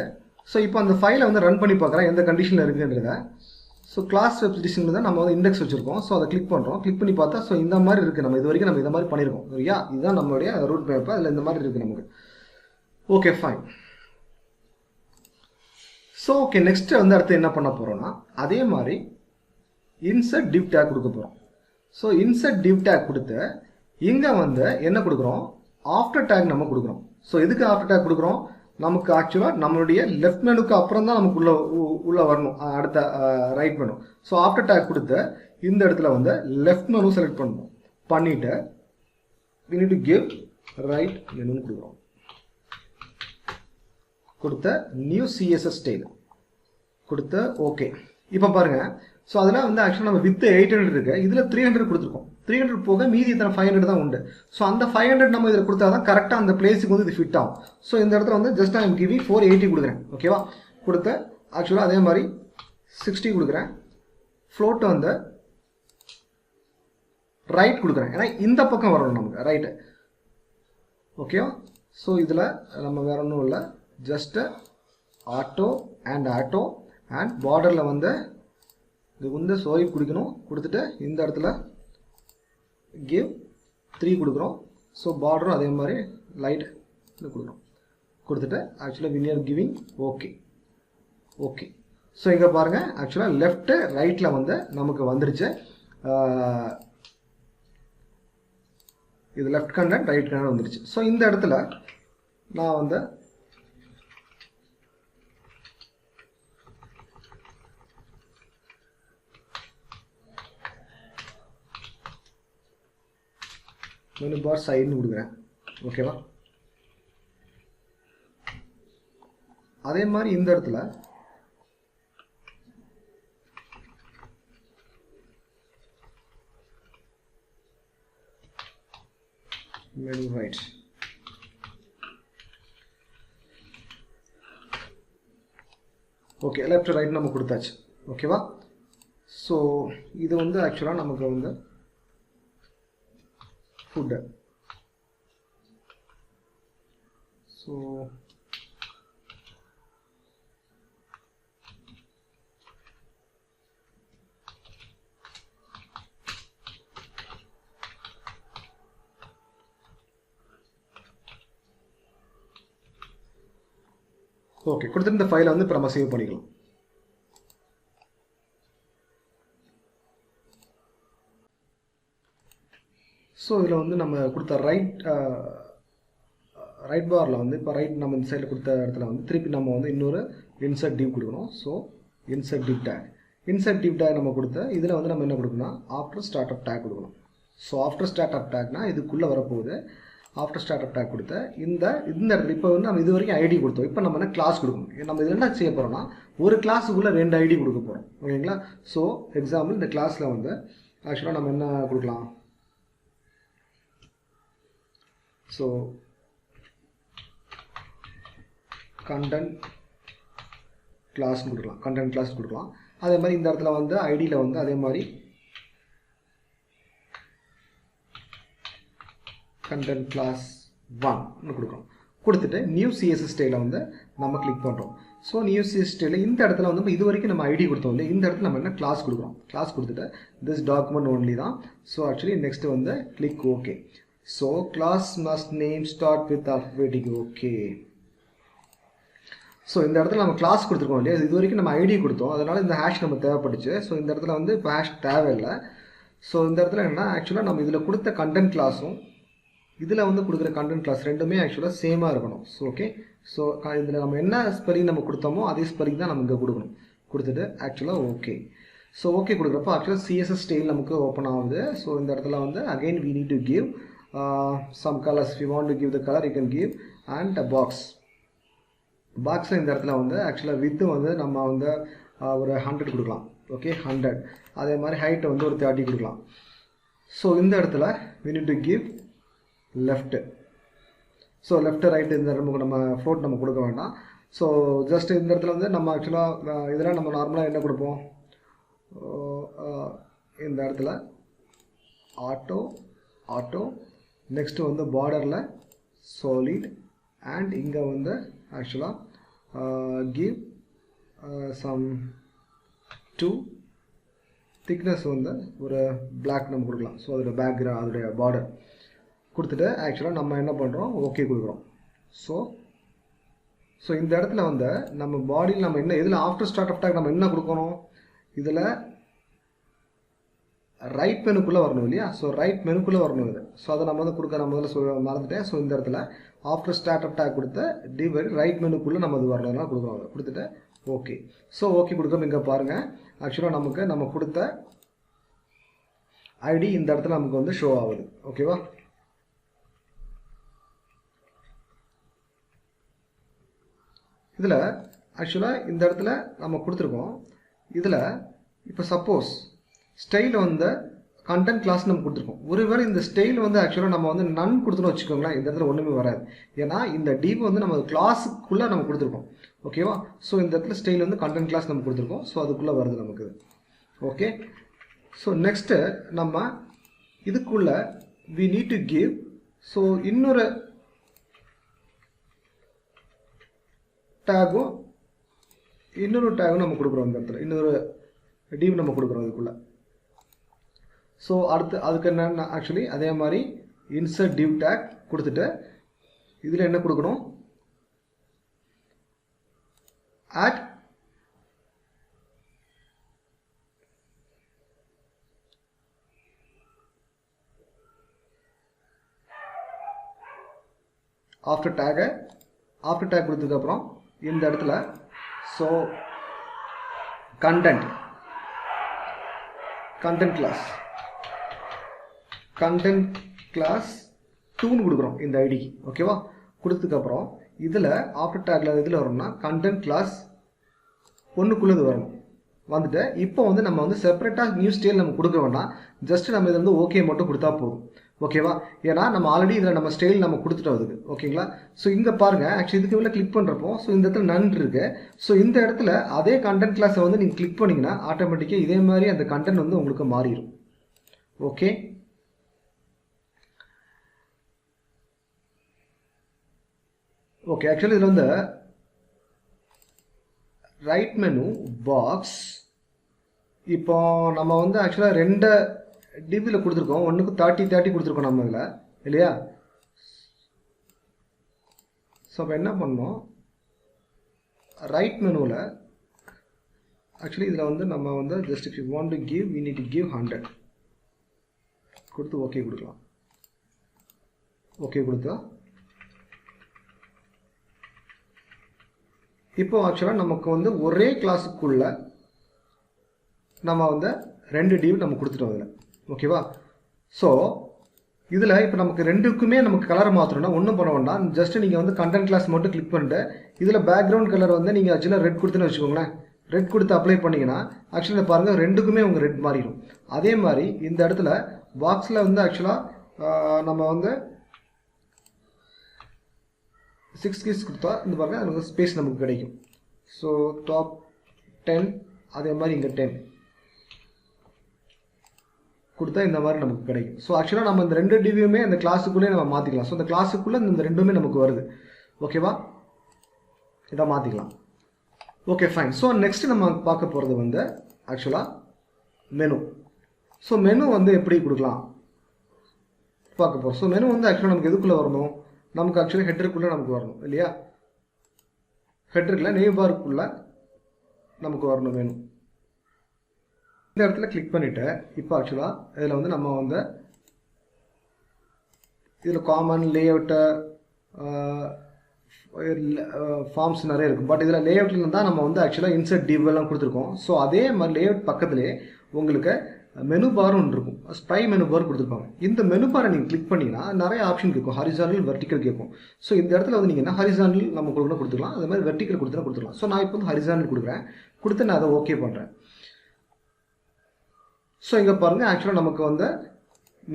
ஸோ இப்போ அந்த ஃபைலை வந்து ரன் பண்ணி பார்க்குறேன் எந்த கண்டிஷனில் இருக்குன்றத. ஸோ கிளாஸ் வெப்டிஷனில் தான் நம்ம வந்து இண்டெக்ஸ் வச்சுருக்கோம். ஸோ அதை கிளிக் பண்ணுறோம். கிளிக் பண்ணி பார்த்தா ஸோ இந்த மாதிரி இருக்குது. நம்ம இது வரைக்கும் நம்ம இந்த மாதிரி பண்ணியிருக்கோம் இல்லையா. இதுதான் நம்மளுடைய ரூட் மேப். அதில் இந்த மாதிரி இருக்குது நமக்கு. Okay fine. So okay next வந்து அடுத்து என்ன பண்ண போகிறோன்னா அதே மாதிரி இன்சர்ட் டிவ் டேக் கொடுக்க போகிறோம். ஸோ இன்சர்ட் டிவ் டேக் கொடுத்து இங்கே வந்து என்ன கொடுக்குறோம், ஆஃப்டர் டேக் நம்ம கொடுக்குறோம். ஸோ எதுக்கு ஆஃப்டர் டேக் கொடுக்குறோம், நமக்கு ஆக்சுவலாக நம்மளுடைய லெஃப்ட் மெனுக்கு அப்புறம் தான் நமக்கு உள்ளே வரணும் அடுத்த right menu. So after take கொடுத்து இந்த இடத்துல வந்து லெஃப்ட் மெனு செலக்ட் பண்ணணும். பண்ணிவிட்டு we need to give right மெனுன்னு கொடுக்குறோம். கொடுத்த நியூ சிஎஸ்எஸ் ஸ்டைல் கொடுத்த ஓகே. இப்போ பாருங்கள் ஸோ அதெல்லாம் வந்து ஆக்சுவலாக நம்ம வித் 800 இருக்குது. இதில் 300 கொடுத்துருக்கோம். 300 போக மீதி இத்தனை 500 தான் உண்டு. ஸோ அந்த 500 நம்ம இதில் கொடுத்தா தான் கரெக்டாக அந்த பிளேஸுக்கு வந்து இது ஃபிட் ஆகும். ஸோ இந்த இடத்துல வந்து ஜஸ்ட் ஐ எம் கிவிங் 480 கொடுக்குறேன். ஓகேவா. கொடுத்த ஆக்சுவலாக அதே மாதிரி 60 கொடுக்குறேன். ஃப்ளோட் வந்து ரைட் கொடுக்குறேன். ஏன்னா இந்த பக்கம் வரணும் நமக்கு ரைட்டு. ஓகேவா. ஸோ இதில் நம்ம வேற ஒன்றும் இல்லை, ஜஸ்ட்டு ஆட்டோ அண்ட் பார்டரில் வந்து இது வந்து சோயிப் கொடுக்கணும். கொடுத்துட்டு இந்த இடத்துல கிவ் 3 கொடுக்குறோம். ஸோ பார்டரும் அதே மாதிரி லைட் இது கொடுக்குறோம். கொடுத்துட்டு ஆக்சுவலாக we are giving okay. So இங்கே பாருங்கள் ஆக்சுவலாக லெஃப்ட்டு ரைட்டில் வந்து நமக்கு வந்துருச்சு. இது லெஃப்ட் கண்டென்ட் ரைட் கண்டென்ட் வந்துருச்சு. ஸோ இந்த இடத்துல நான் வந்து மெனு பார் சைடுன்னு கொடுக்குறேன். ஓகேவா. அதே மாதிரி இந்த இடத்துல menu right. Okay left right நம்ம கொடுத்தாச்சு. ஓகேவா. ஸோ இது வந்து ஆக்சுவலாக நமக்கு வந்து ஃபுட்டு. ஸோ ஓகே கொடுத்துட்டு இந்த ஃபைலை வந்து இப்போ நம்ம சேவ் பண்ணிக்கலாம். ஸோ இதில் வந்து நம்ம கொடுத்த ரைட் பாரில் வந்து இப்போ ரைட் நம்ம இந்த சைடில் கொடுத்த இடத்துல வந்து திருப்பி நம்ம வந்து இன்னொரு இன்சர்ட் டிவ் கொடுக்கணும். ஸோ இன்சர்ட் டிவ் டேக் நம்ம கொடுத்த இதில் வந்து நம்ம என்ன கொடுக்கணும், ஆஃப்டர் ஸ்டார்ட் அப் டேக் கொடுக்கணும். ஸோ ஆஃப்டர் ஸ்டார்ட் அப் டேக்னா இதுக்குள்ளே வரப்போகுது. ஆஃப்டர் ஸ்டார்ட் டேக் கொடுத்த இந்த இடத்துல இப்போ வந்து நம்ம இது வரைக்கும் ஐடி கொடுத்தோம். இப்போ நம்ம என்ன கிளாஸ் கொடுக்கணும். நம்ம இதில் என்ன செய்ய போகிறோம்னா ஒரு கிளாஸுக்குள்ளே 2 ஐடி கொடுக்க போகிறோம். ஓகேங்களா. ஸோ எக்ஸாம்பிள் இந்த கிளாஸில் வந்து ஆக்சுவலாக நம்ம என்ன கொடுக்கலாம். ஸோ கண்டென்ட் கிளாஸ் கொடுக்கலாம். கண்டென்ட் கிளாஸ் கொடுக்கலாம். அதே மாதிரி இந்த இடத்துல வந்து ஐடியில் வந்து அதே மாதிரி content class 1 கொடுக்குறோம். கொடுத்துட்டு நியூ CSS ஸ்டைலை வந்து நம்ம கிளிக் பண்ணுறோம். ஸோ நியூ CSS ஸ்டைலில் இந்த இடத்துல வந்து இது வரைக்கும் நம்ம ஐடி கொடுத்தோம் இல்லை, இந்த இடத்துல நம்ம என்ன கிளாஸ் கொடுக்குறோம். கிளாஸ் கொடுத்துட்டு திஸ் டாக்குமெண்ட் ஒன்லி தான். ஸோ ஆக்சுவலி நெக்ஸ்ட் வந்து click okay. So class must name start with alphabetic okay. So இந்த இடத்துல நம்ம கிளாஸ் கொடுத்துருக்கோம் இல்லையா, இது வரைக்கும் நம்ம ஐடி கொடுத்தோம், அதனால் இந்த ஹேஷ் நம்ம தேவைப்பட்டுச்சு. ஸோ இந்த இடத்துல வந்து இப்போ ஹேஷ் தேவையில்லை. ஸோ இந்த இடத்துல என்ன ஆக்சுவலாக நம்ம இதில் கொடுத்த கண்டென்ட் கிளாஸும் இதில் வந்து கொடுக்குற கண்டென்ட் கிளாஸ் ரெண்டுமே ஆக்சுவலாக சேமாக இருக்கணும். So okay. ஸோ இதில் நம்ம என்ன ஸ்பெல்லிங் நம்ம கொடுத்தோமோ அதே ஸ்பெல்லிங் தான் நம்ம இங்கே கொடுக்கணும். கொடுத்துட்டு ஆக்சுவலாக ஓகே. ஸோ ஓகே கொடுக்குறப்போ ஆக்சுவலாக CSS ஸ்டைல் நமக்கு ஓப்பன் ஆகுது. ஸோ இந்த இடத்துல வந்து again we need to give some colors. if you want to give the color you can give and a box. பாக்ஸில் இந்த இடத்துல வந்து ஆக்சுவலாக வித்து வந்து நம்ம வந்து ஒரு 100 கொடுக்கலாம். ஓகே 100. அதே மாதிரி ஹைட்டை வந்து ஒரு 30 கொடுக்கலாம். ஸோ இந்த இடத்துல we need to give left. So left right இந்த நமக்கு நம்ம ஃப்ளோட் நம்ம கொடுக்க வேண்டாம். ஸோ ஜஸ்ட் இந்த இடத்துல வந்து நம்ம ஆக்சுவலாக இதெல்லாம் நம்ம நார்மலாக என்ன கொடுப்போம். இந்த இடத்துல ஆட்டோ நெக்ஸ்ட்டு வந்து பார்டரில் சாலிட் அண்ட் இங்கே வந்து ஆக்சுவலாக கிவ் சம் 2 திக்னஸ் வந்து ஒரு பிளாக் நம்ம கொடுக்கலாம். ஸோ அதோட பேக்ரவுண்ட் அதோடைய பார்டர் கொடுத்துட்டு ஆக்சுவலாக நம்ம என்ன பண்ணுறோம் ஓகே கொடுக்குறோம். ஸோ இந்த இடத்துல வந்து நம்ம பாடியில் நம்ம என்ன இதில் ஆஃப்டர் ஸ்டார்ட் ஆஃப் டேக் நம்ம என்ன கொடுக்கணும். இதில் ரைட் மெனுக்குள்ளே வரணும் இல்லையா. ஸோ ரைட் மெனுக்குள்ளே வரணும் இது. ஸோ அதை நம்ம வந்து கொடுக்க நான் முதல்ல மறந்துட்டேன். ஸோ இந்த இடத்துல ஆஃப்டர் ஸ்டார்ட் ஆஃப் டேக் கொடுத்த டிவைட் ரைட் மெனுக்குள்ளே நம்ம இது வரணும்னா கொடுக்குறோம். கொடுத்துட்டு ஓகே. ஸோ ஓகே கொடுக்குறோம். இங்கே பாருங்கள் ஆக்சுவலாக நமக்கு நம்ம கொடுத்த ஐடி இந்த இடத்துல நமக்கு வந்து ஷோ ஆகுது. ஓகேவா. இதில் ஆக்சுவலாக இந்த இடத்துல நம்ம கொடுத்துருக்கோம். இதில் இப்போ சப்போஸ் ஸ்டைல் வந்து கண்டென்ட் கிளாஸ் நம்ம கொடுத்துருக்கோம். ஒருவேளை இந்த ஸ்டைல் வந்து ஆக்சுவலாக நம்ம வந்து நன் கொடுத்துன்னு வச்சுக்கோங்களேன், இந்த இடத்துல ஒன்றுமே வராது. ஏன்னா இந்த டிவ் வந்து நம்ம கிளாஸுக்குள்ளே நம்ம கொடுத்துருக்கோம். ஓகேவா. ஸோ இந்த இடத்துல ஸ்டைல் வந்து கண்டென்ட் கிளாஸ் நம்ம கொடுத்துருக்கோம். ஸோ அதுக்குள்ளே வருது நமக்கு. ஓகே. ஸோ நெக்ஸ்ட்டு நம்ம இதுக்குள்ளே we need to give. So இன்னொரு டேகும் நம்ம கொடுக்குறோம். இந்த இடத்துல இன்னொரு டிவ் நம்ம கொடுக்குறோம் இதுக்குள்ளே. ஸோ அதுக்கு என்னென்ன ஆக்சுவலி அதே மாதிரி இன்சர்ட் டிவ் டேக் கொடுத்துட்டு இதில் என்ன கொடுக்கணும் add ஆஃப்டர் டேக் கொடுத்ததுக்கப்புறம் இந்த இடத்துல ஸோ கண்டென்ட் கிளாஸ் 2ன்னு கொடுக்குறோம் இந்த ஐடிக்கு. ஓகேவா. கொடுத்ததுக்கப்புறம் இதில் ஆஃப்டர் டேக்கில் இதில் வரணும்னா கண்டென்ட் கிளாஸ் 1க்குள்ளே இது வரணும். வந்துட்டு இப்போ வந்து நம்ம வந்து செப்பரேட்டாக நியூ ஸ்டைல் நம்ம கொடுக்க வேண்டாம். ஜஸ்ட் நம்ம இதில் வந்து ஓகே மட்டும் கொடுத்தா போதும். ஓகேவா. ஏன்னா நம்ம ஆல்ரெடி இதில் நம்ம ஸ்டைல் நம்ம கொடுத்துட்டோம் அதுக்கு. ஓகேங்களா. ஸோ இங்கே பாருங்கள் ஆக்சுவலி இதுக்கு மேலே கிளிக் பண்ணுறப்போ ஸோ இந்த இடத்துல நன் இருக்குது. ஸோ இந்த இடத்துல அதே கண்டென்ட் கிளாஸை வந்து நீங்கள் கிளிக் பண்ணிங்கன்னா ஆட்டோமேட்டிக்காக இதே மாதிரி அந்த கண்டென்ட் வந்து உங்களுக்கு மாறிடும். ஓகே. ஓகே. ஆக்சுவலி இதில் வந்து ரைட் மெனு பாக்ஸ் இப்போ நம்ம வந்து ஆக்சுவலாக 2 டிபியில் கொடுத்துருக்கோம். ஒன்றுக்கு 30 கொடுத்துருக்கோம் நம்ம இதில் இல்லையா. ஸோ இப்போ என்ன பண்ணோம் ரைட் மெனுவில் ஆக்சுவலி இதில் வந்து நம்ம வந்து just if you want to give we need to give 100 கொடுத்து ஓகே கொடுக்கலாம். ஓகே கொடுத்தா இப்போ ஆக்சுவலாக நமக்கு வந்து ஒரே கிளாஸுக்குள்ள நம்ம வந்து 2 டிவ் நம்ம கொடுத்துட்டோம் அதில். ஓகேவா. ஸோ இதில் இப்போ நமக்கு ரெண்டுக்குமே நமக்கு கலரை மாற்றணும்னா ஒன்றும் பண்ண வேண்டாம். ஜஸ்ட் நீங்கள் வந்து கண்டென்ட் கிளாஸ் மட்டும் கிளிக் பண்ணிட்டு இதில் பேக்ரவுண்ட் கலர் வந்து நீங்கள் ஆக்சுவலாக ரெட் கொடுத்துன்னு வச்சுக்கோங்களேன். ரெட் கொடுத்து அப்ளை பண்ணிங்கன்னா ஆக்சுவலாக பாருங்கள் ரெண்டுக்குமே உங்கள் ரெட் மாறிடும். அதே மாதிரி இந்த இடத்துல பாக்ஸில் வந்து ஆக்சுவலாக நம்ம வந்து 6 கீஸ் கொடுத்தா இந்த பாருங்கள் நமக்கு ஸ்பேஸ் நமக்கு கிடைக்கும். ஸோ டாப் 10 அதே மாதிரி இங்கே 10 கொடுத்தா இந்த மாதிரி நமக்கு கிடைக்கும். ஸோ ஆக்சுவலாக நம்ம இந்த 2 டிவியுமே அந்த கிளாஸுக்குள்ளே நம்ம மாற்றிக்கலாம். ஸோ அந்த கிளாஸுக்குள்ளே இந்த ரெண்டுமே நமக்கு வருது. ஓகேவா, இதை மாற்றிக்கலாம். Okay fine. ஸோ நெக்ஸ்ட் நம்ம பார்க்க போகிறது வந்து ஆக்சுவலாக மெனு. ஸோ மெனு வந்து எப்படி கொடுக்கலாம் பார்க்க போகிறோம். ஸோ மெனு வந்து ஆக்சுவலாக நமக்கு எதுக்குள்ளே வரணும், நமக்கு ஆக்சுவலாக ஹெட்டருக்குள்ளே நமக்கு வரணும் இல்லையா. ஹெட்டருக்குள்ள நேம் பார்க்குள்ளே நமக்கு வரணும் மெனு. இந்த இடத்துல கிளிக் பண்ணிவிட்டு இப்போ ஆக்சுவலாக இதில் வந்து நம்ம வந்து இதில் காமன் லேஅவுட்டு ஃபார்ம்ஸ் நிறைய இருக்குது. பட் இதில் லேஅவுட்டில் தான் நம்ம வந்து ஆக்சுவலாக இன்சர்ட் டிவ் எல்லாம் கொடுத்துருக்கோம். ஸோ அதே மாதிரி லேஅவுட் பக்கத்துலேயே உங்களுக்கு மெனு பார் ஒன்று இருக்கும். ஸ்ப்ரை மெனு பார் கொடுத்துருப்பாங்க. இந்த மெனு பாரை நீங்கள் கிளிக் பண்ணிங்கன்னா நிறைய ஆப்ஷன் கேட்கும். ஹரிசாண்டல் வெர்டிக்கல் கேட்கும். ஸோ இந்த இடத்துல வந்து நீங்கள் என்ன ஹரிசாண்டல் நம்ம கொடுத்துக்கலாம், அதே மாதிரி வெர்டிக்கல் கொடுத்துக்கலாம். ஸோ நான் இப்போ வந்து ஹரிசாண்டல் கொடுக்குறேன். கொடுத்து நான் அதை ஓகே பண்ணுறேன். ஸோ இங்கே பாருங்கள் ஆக்சுவலாக நமக்கு வந்து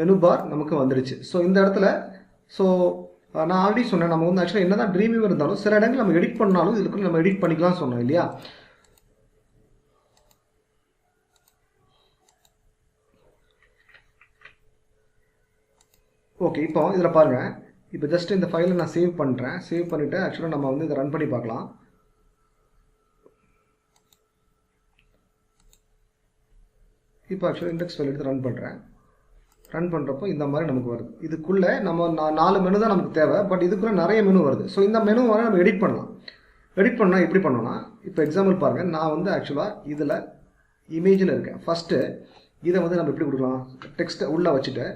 மெனு பார் நமக்கு வந்துடுச்சு. ஸோ இந்த இடத்துல ஸோ நான் ஆல்ரெடி சொன்னேன் நம்ம வந்து ஆக்சுவலாக என்ன தான் ட்ரீமிங் இருந்தாலும் சில இடங்கள் நம்ம எடிட் பண்ணாலும் இதுக்கு நம்ம எடிட் பண்ணிக்கலாம் சொன்னோம் இல்லையா. ஓகே, இப்போ இதில் பாருங்கள். இப்போ ஜஸ்ட் இந்த ஃபைலை நான் சேவ் பண்ணுறேன். சேவ் பண்ணிவிட்டு ஆக்சுவலாக நம்ம வந்து இதை ரன் பண்ணி பார்க்கலாம். இப்போ ஆக்சுவலாக இண்டெக்ஸ் ஃபைல் எடுத்து ரன் பண்ணுறேன். ரன் பண்ணுறப்போ இந்த மாதிரி நமக்கு வருது. இதுக்குள்ளே நம்ம 4 மெனு தான் நமக்கு தேவை. பட் இதுக்குள்ளே நிறைய மெனு வருது. ஸோ இந்த மெனு வர நம்ம எடிட் பண்ணலாம். எடிட் பண்ணால் எப்படி பண்ணோன்னா இப்போ எக்ஸாம்பிள் பாருங்கள். நான் வந்து ஆக்சுவலாக இதில் இமேஜில் இருக்கேன். ஃபஸ்ட்டு இதை வந்து நம்ம எப்படி கொடுக்கலாம், டெக்ஸ்ட்டை உள்ளே வச்சுட்டு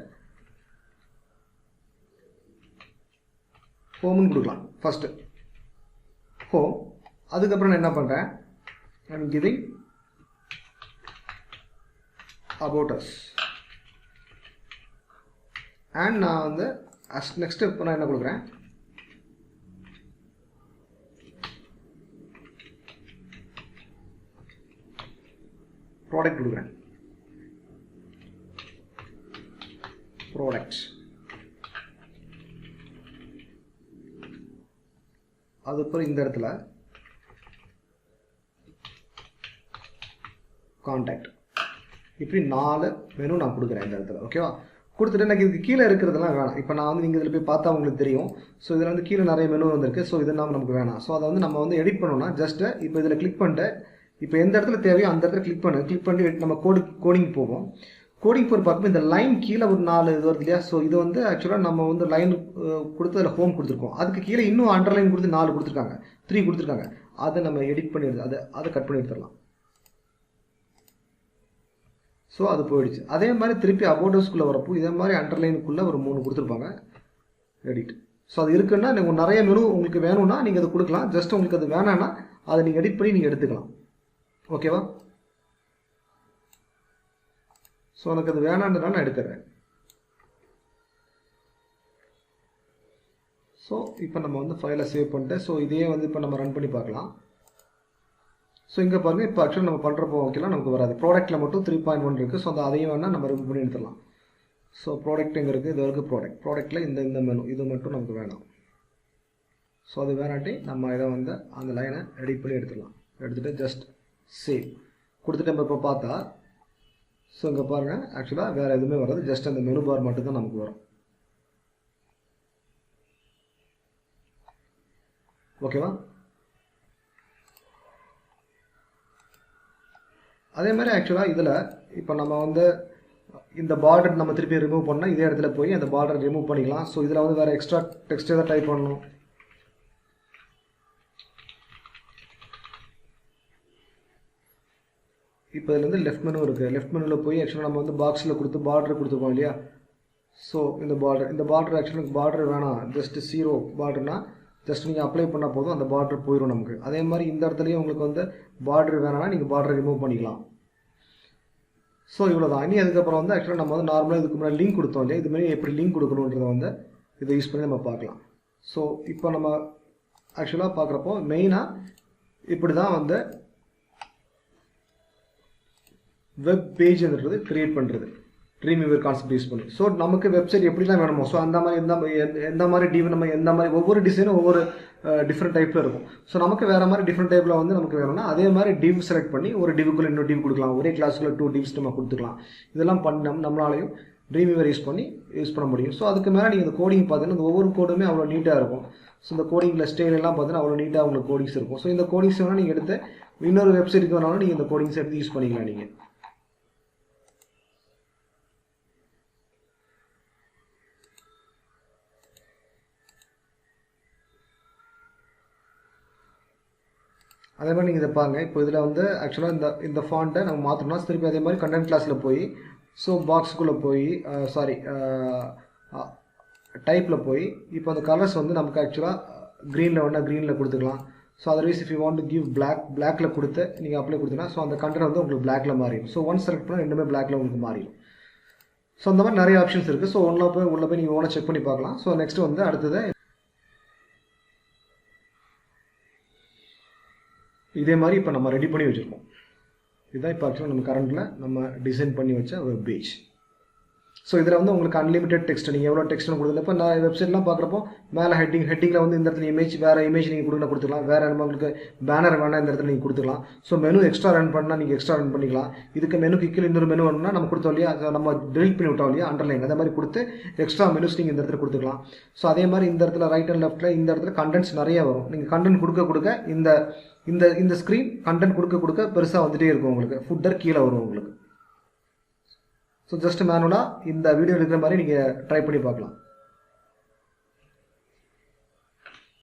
ஹோம்னு கொடுக்கலாம். First home. அதுக்கப்புறம் நான் என்ன பண்ணுறேன், I'm giving about us and நான் வந்து நெக்ஸ்ட் இப்போ நான் என்ன கொடுக்குறேன், ப்ராடக்ட் கொடுக்குறேன். ப்ராடக்ட். அதுக்கப்புறம் இந்த இடத்துல கான்டாக்ட். இப்படி 4 மெனு நான் கொடுக்குறேன் இந்த இடத்துல. ஓகேவா, கொடுத்துட்டு எனக்கு இதுக்கு கீழே இருக்கிறதெல்லாம் வேணாம். இப்போ நான் வந்து நீங்கள் இதில் போய் பார்த்தா உங்களுக்கு தெரியும். ஸோ இதில் வந்து கீழே நிறைய மெனு வந்துருக்கு. ஸோ இதெல்லாம் நமக்கு வேணாம். ஸோ அதை வந்து நம்ம வந்து எடிட் பண்ணோம்னா ஜஸ்ட்டு இப்போ இதில் கிளிக் பண்ணிட்டு இப்போ எந்த இடத்துல தேவையோ அந்த இடத்துல கிளிக் பண்ணி நம்ம கோடிங் போவோம். கோடிங் போகிற பார்க்கும்போது இந்த லைன் கீழே ஒரு 4 இது வருது இல்லையா. ஸோ இது வந்து ஆக்சுவலாக நம்ம வந்து லைன் கொடுத்து அதில் ஹோம் கொடுத்துருக்கோம். அதுக்கு கீழே இன்னும் அண்டர்லைன் கொடுத்து 4 கொடுத்துருக்காங்க, 3 கொடுத்துருக்காங்க. அதை நம்ம எடிட் பண்ணி அதை கட் பண்ணி எடுத்துடலாம். ஸோ அது போயிடுச்சு. அதே மாதிரி திருப்பி அபோட்டஸ்குள்ளே வரப்போ இதே மாதிரி அண்டர்லைனுக்குள்ளே ஒரு 3 கொடுத்துருப்பாங்க, எடிட். ஸோ அது இருக்குன்னா நீங்கள் நிறைய மெனு உங்களுக்கு வேணும்னா நீங்கள் அதை கொடுக்கலாம். ஜஸ்ட் உங்களுக்கு அது வேணான்னா அதை நீங்கள் எடிட் பண்ணி நீங்கள் எடுத்துக்கலாம். ஓகேவா. ஸோ எனக்கு அது வேணான்றதுனால நான் எடுத்துடுறேன். ஸோ இப்போ நம்ம வந்து ஃபைலை சேவ் பண்ணிட்டு ஸோ இதே வந்து இப்போ நம்ம ரன் பண்ணி பார்க்கலாம். ஸோ இங்கே பாருங்கள் இப்போ ஆக்சுவலாக நம்ம பண்ணுறப்போ ஓகேலாம் நமக்கு வராது. ப்ராடக்ட்டில் மட்டும் 3.1 இருக்குது. ஸோ அந்த அதையும் வேணால் நம்ம ரிமூவ் பண்ணி எடுத்துடலாம். ஸோ ப்ராடக்ட் எங்கே இருக்குது, இது வரைக்கும் ப்ராடக்ட்டில் இந்த மெனு இது மட்டும் நமக்கு வேணாம். ஸோ அது வேணாட்டி நம்ம இதை வந்து அந்த லைனை எடிட் பண்ணி எடுத்துடலாம். எடுத்துகிட்டு ஜஸ்ட் சேவ் கொடுத்துட்டு நம்ம இப்போ பார்த்தா ஸோ இங்கே பாருங்கள் ஆக்சுவலாக வேறு எதுவுமே வராது. ஜஸ்ட் அந்த மெனு பார் மட்டும்தான் நமக்கு வரும். ஓகேவா. அதே மாதிரி ஆக்சுவலாக இதில் இப்போ நம்ம வந்து இந்த பார்டர் நம்ம திருப்பி ரிமூவ் பண்ணால் இதே இடத்துல போய் அந்த பார்டர் ரிமூவ் பண்ணிக்கலாம். ஸோ இதில் வந்து வேறு எக்ஸ்ட்ரா டெக்ஸ்ட் எதாவது டைப் பண்ணணும். இப்போ இதில் வந்து லெஃப்ட் மெனு இருக்குது. லெஃப்ட் மெனுவில் போய் ஆக்சுவலாக நம்ம வந்து பாக்ஸில் கொடுத்து பார்டர் கொடுத்துருக்கோம் இல்லையா. ஸோ இந்த பார்டர் ஆக்சுவலாக பார்டர் வேணாம், ஜஸ்ட் 0 பார்டர்னா ஜஸ்ட் நீங்கள் அப்ளை பண்ணால் போதும், அந்த பார்டர் போயிடும் நமக்கு. அதே மாதிரி இந்த இடத்துலையும் உங்களுக்கு வந்து பார்டர் வேணாம்னா நீங்கள் பார்டரை ரிமூவ் பண்ணிக்கலாம். ஸோ இவ்வளோ தான். இனி அதுக்கப்புறம் வந்து ஆக்சுவலாக நம்ம வந்து நார்மலாக இதுக்கு முன்னாடி லிங்க் கொடுத்தோம் இல்லையா, இதுமாதிரி எப்படி லிங்க் கொடுக்கணுன்றதை வந்து இதை யூஸ் பண்ணி நம்ம பார்க்கலாம். ஸோ இப்போ நம்ம ஆக்சுவலாக பார்க்குறப்போ மெயினாக இப்படி தான் வந்து வெப் பேஜ்ன்றது கிரியேட் பண்ணுறது ட்ரீம்வீவர் கான்செப்ட் யூஸ் பண்ணி. ஸோ நமக்கு வெப்சைட் எப்படிலாம் வேணுமோ ஸோ அந்த மாதிரி எந்த மாதிரி நம்ம எந்த மாதிரி ஒவ்வொரு டிசைனும் ஒவ்வொரு டிஃப்ரெண்ட் டைப்பில் இருக்கும். ஸோ நமக்கு வேறு மாதிரி டிஃப்ரெண்ட் டைப்பில் வந்து நமக்கு வேணும்னா அதே மாதிரி டிவ் செலக்ட் பண்ணி ஒரு டிவுக்குள்ளே இன்னொரு டிவ் கொடுக்கலாம், ஒரே கிளாஸுக்குள்ள 2 டிவ்ஸ் நம்ம கொடுத்துக்கலாம். இதெல்லாம் பண்ணி நம்மளாலையும் ட்ரீம்வீவர் யூஸ் பண்ண முடியும். ஸோ அதுக்கு மேலே நீங்கள் இந்த கோடிங் பார்த்தீங்கன்னா இந்த ஒவ்வொரு கோடுமே அவ்வளோ நீட்டாக இருக்கும். ஸோ இந்த கோடிங்கில் ஸ்டைல் எல்லாம் பார்த்தீங்கன்னா அவ்வளோ நீட்டாக உங்களுக்கு கோடிங்ஸ் இருக்கும். ஸோ இந்த கோடிங்ஸ் வேணால் நீங்கள் எடுத்து இன்னொரு வெப்சைட்டுக்கு வேணாலும் நீங்கள் இந்த கோடிங்ஸ் எடுத்து யூஸ் பண்ணிக்கலாம் நீங்கள். அதே மாதிரி நீங்கள் இதை பாருங்கள். இப்போ இதில் வந்து ஆக்சுவலாக இந்த ஃபாண்ட்டை நம்ம மாற்றணும்னா திருப்பி அதே மாதிரி கண்டென்ட் கிளாஸில் போய் ஸோ பாக்ஸுக்குள்ளே போய் டைப்பில் போய் இப்போ அந்த கலர்ஸ் வந்து நமக்கு ஆக்சுவலாக க்ரீனில் வேணால் க்ரீனில் கொடுத்துக்கலாம். So otherwise if you want to give பிளாக்கில் கொடுத்து நீங்கள் அப்ளை கொடுத்தீங்கன்னா ஸோ அந்த கண்டென்ட் வந்து உங்களுக்கு பிளாக்கில் மாறிடும். ஸோ ஒன் செலக்ட் பண்ணால் ரெண்டுமே பிளாக்கில் உங்களுக்கு மாறிடும். ஸோ அந்த மாதிரி நிறைய ஆப்ஷன்ஸ் இருக்குது. ஸோ உள்ளே போய் நீங்கள் ஓனாக செக் பண்ணி பார்க்கலாம். ஸோ நெக்ஸ்ட் வந்து அடுத்தது இதே மாதிரி இப்போ நம்ம ரெடி பண்ணி வச்சுருக்கோம். இதுதான் இப்போ ஆக்சுவலாக நம்ம கரண்டில் நம்ம டிசைன் பண்ணி வச்ச வெப் பேஜ். ஸோ இதில் வந்து உங்களுக்கு அன்லிமிட்டட் டெக்ஸ்ட் நீங்கள் எவ்வளோ டெக்ஸ்ட்னு கொடுத்துல. இப்போ நான் வெப்சைட்லாம் பார்க்குறப்போ மேலே ஹெட்டிங்கில் வந்து இந்த இடத்துல வேறு இமேஜ் நீங்கள் கொடுத்துக்கலாம். வேறு உங்களுக்கு பேனர் வேணால் இந்த இடத்துல நீங்கள் கொடுத்துக்கலாம். ஸோ மெனு எக்ஸ்ட்ரா ரன் பண்ணால் நீங்கள் எக்ஸ்ட்ரா ரன் பண்ணிக்கலாம். இதுக்கு மெனு கீழே இன்னொரு மெனு வேணும்னா நம்ம கொடுத்தோம் இல்லையா, அதை நம்ம டெலிட் பண்ணி விட்டோம் இல்லையா அண்டர்லைன், அதே மாதிரி கொடுத்து எக்ஸ்ட்ரா மெனுஸ் நீங்கள் இந்த இடத்துல கொடுத்துக்கலாம். ஸோ அதே மாதிரி இந்த இடத்துல ரைட் அண்ட் லெஃப்ட்டில் இந்த இடத்துல கண்டென்ட்ஸ் நிறைய வரும். நீங்கள் கண்டென்ட் கொடுக்க இந்த ஸ்க்ரீன் கண்டென்ட் கொடுக்க பெருசாக வந்துகிட்டே இருக்கும். உங்களுக்கு ஃபுட்டர் கீழே வரும் உங்களுக்கு. ஸோ ஜஸ்ட் மேனுவலாக இந்த வீடியோ இருக்கிற மாதிரி நீங்கள் ட்ரை பண்ணி பார்க்கலாம்.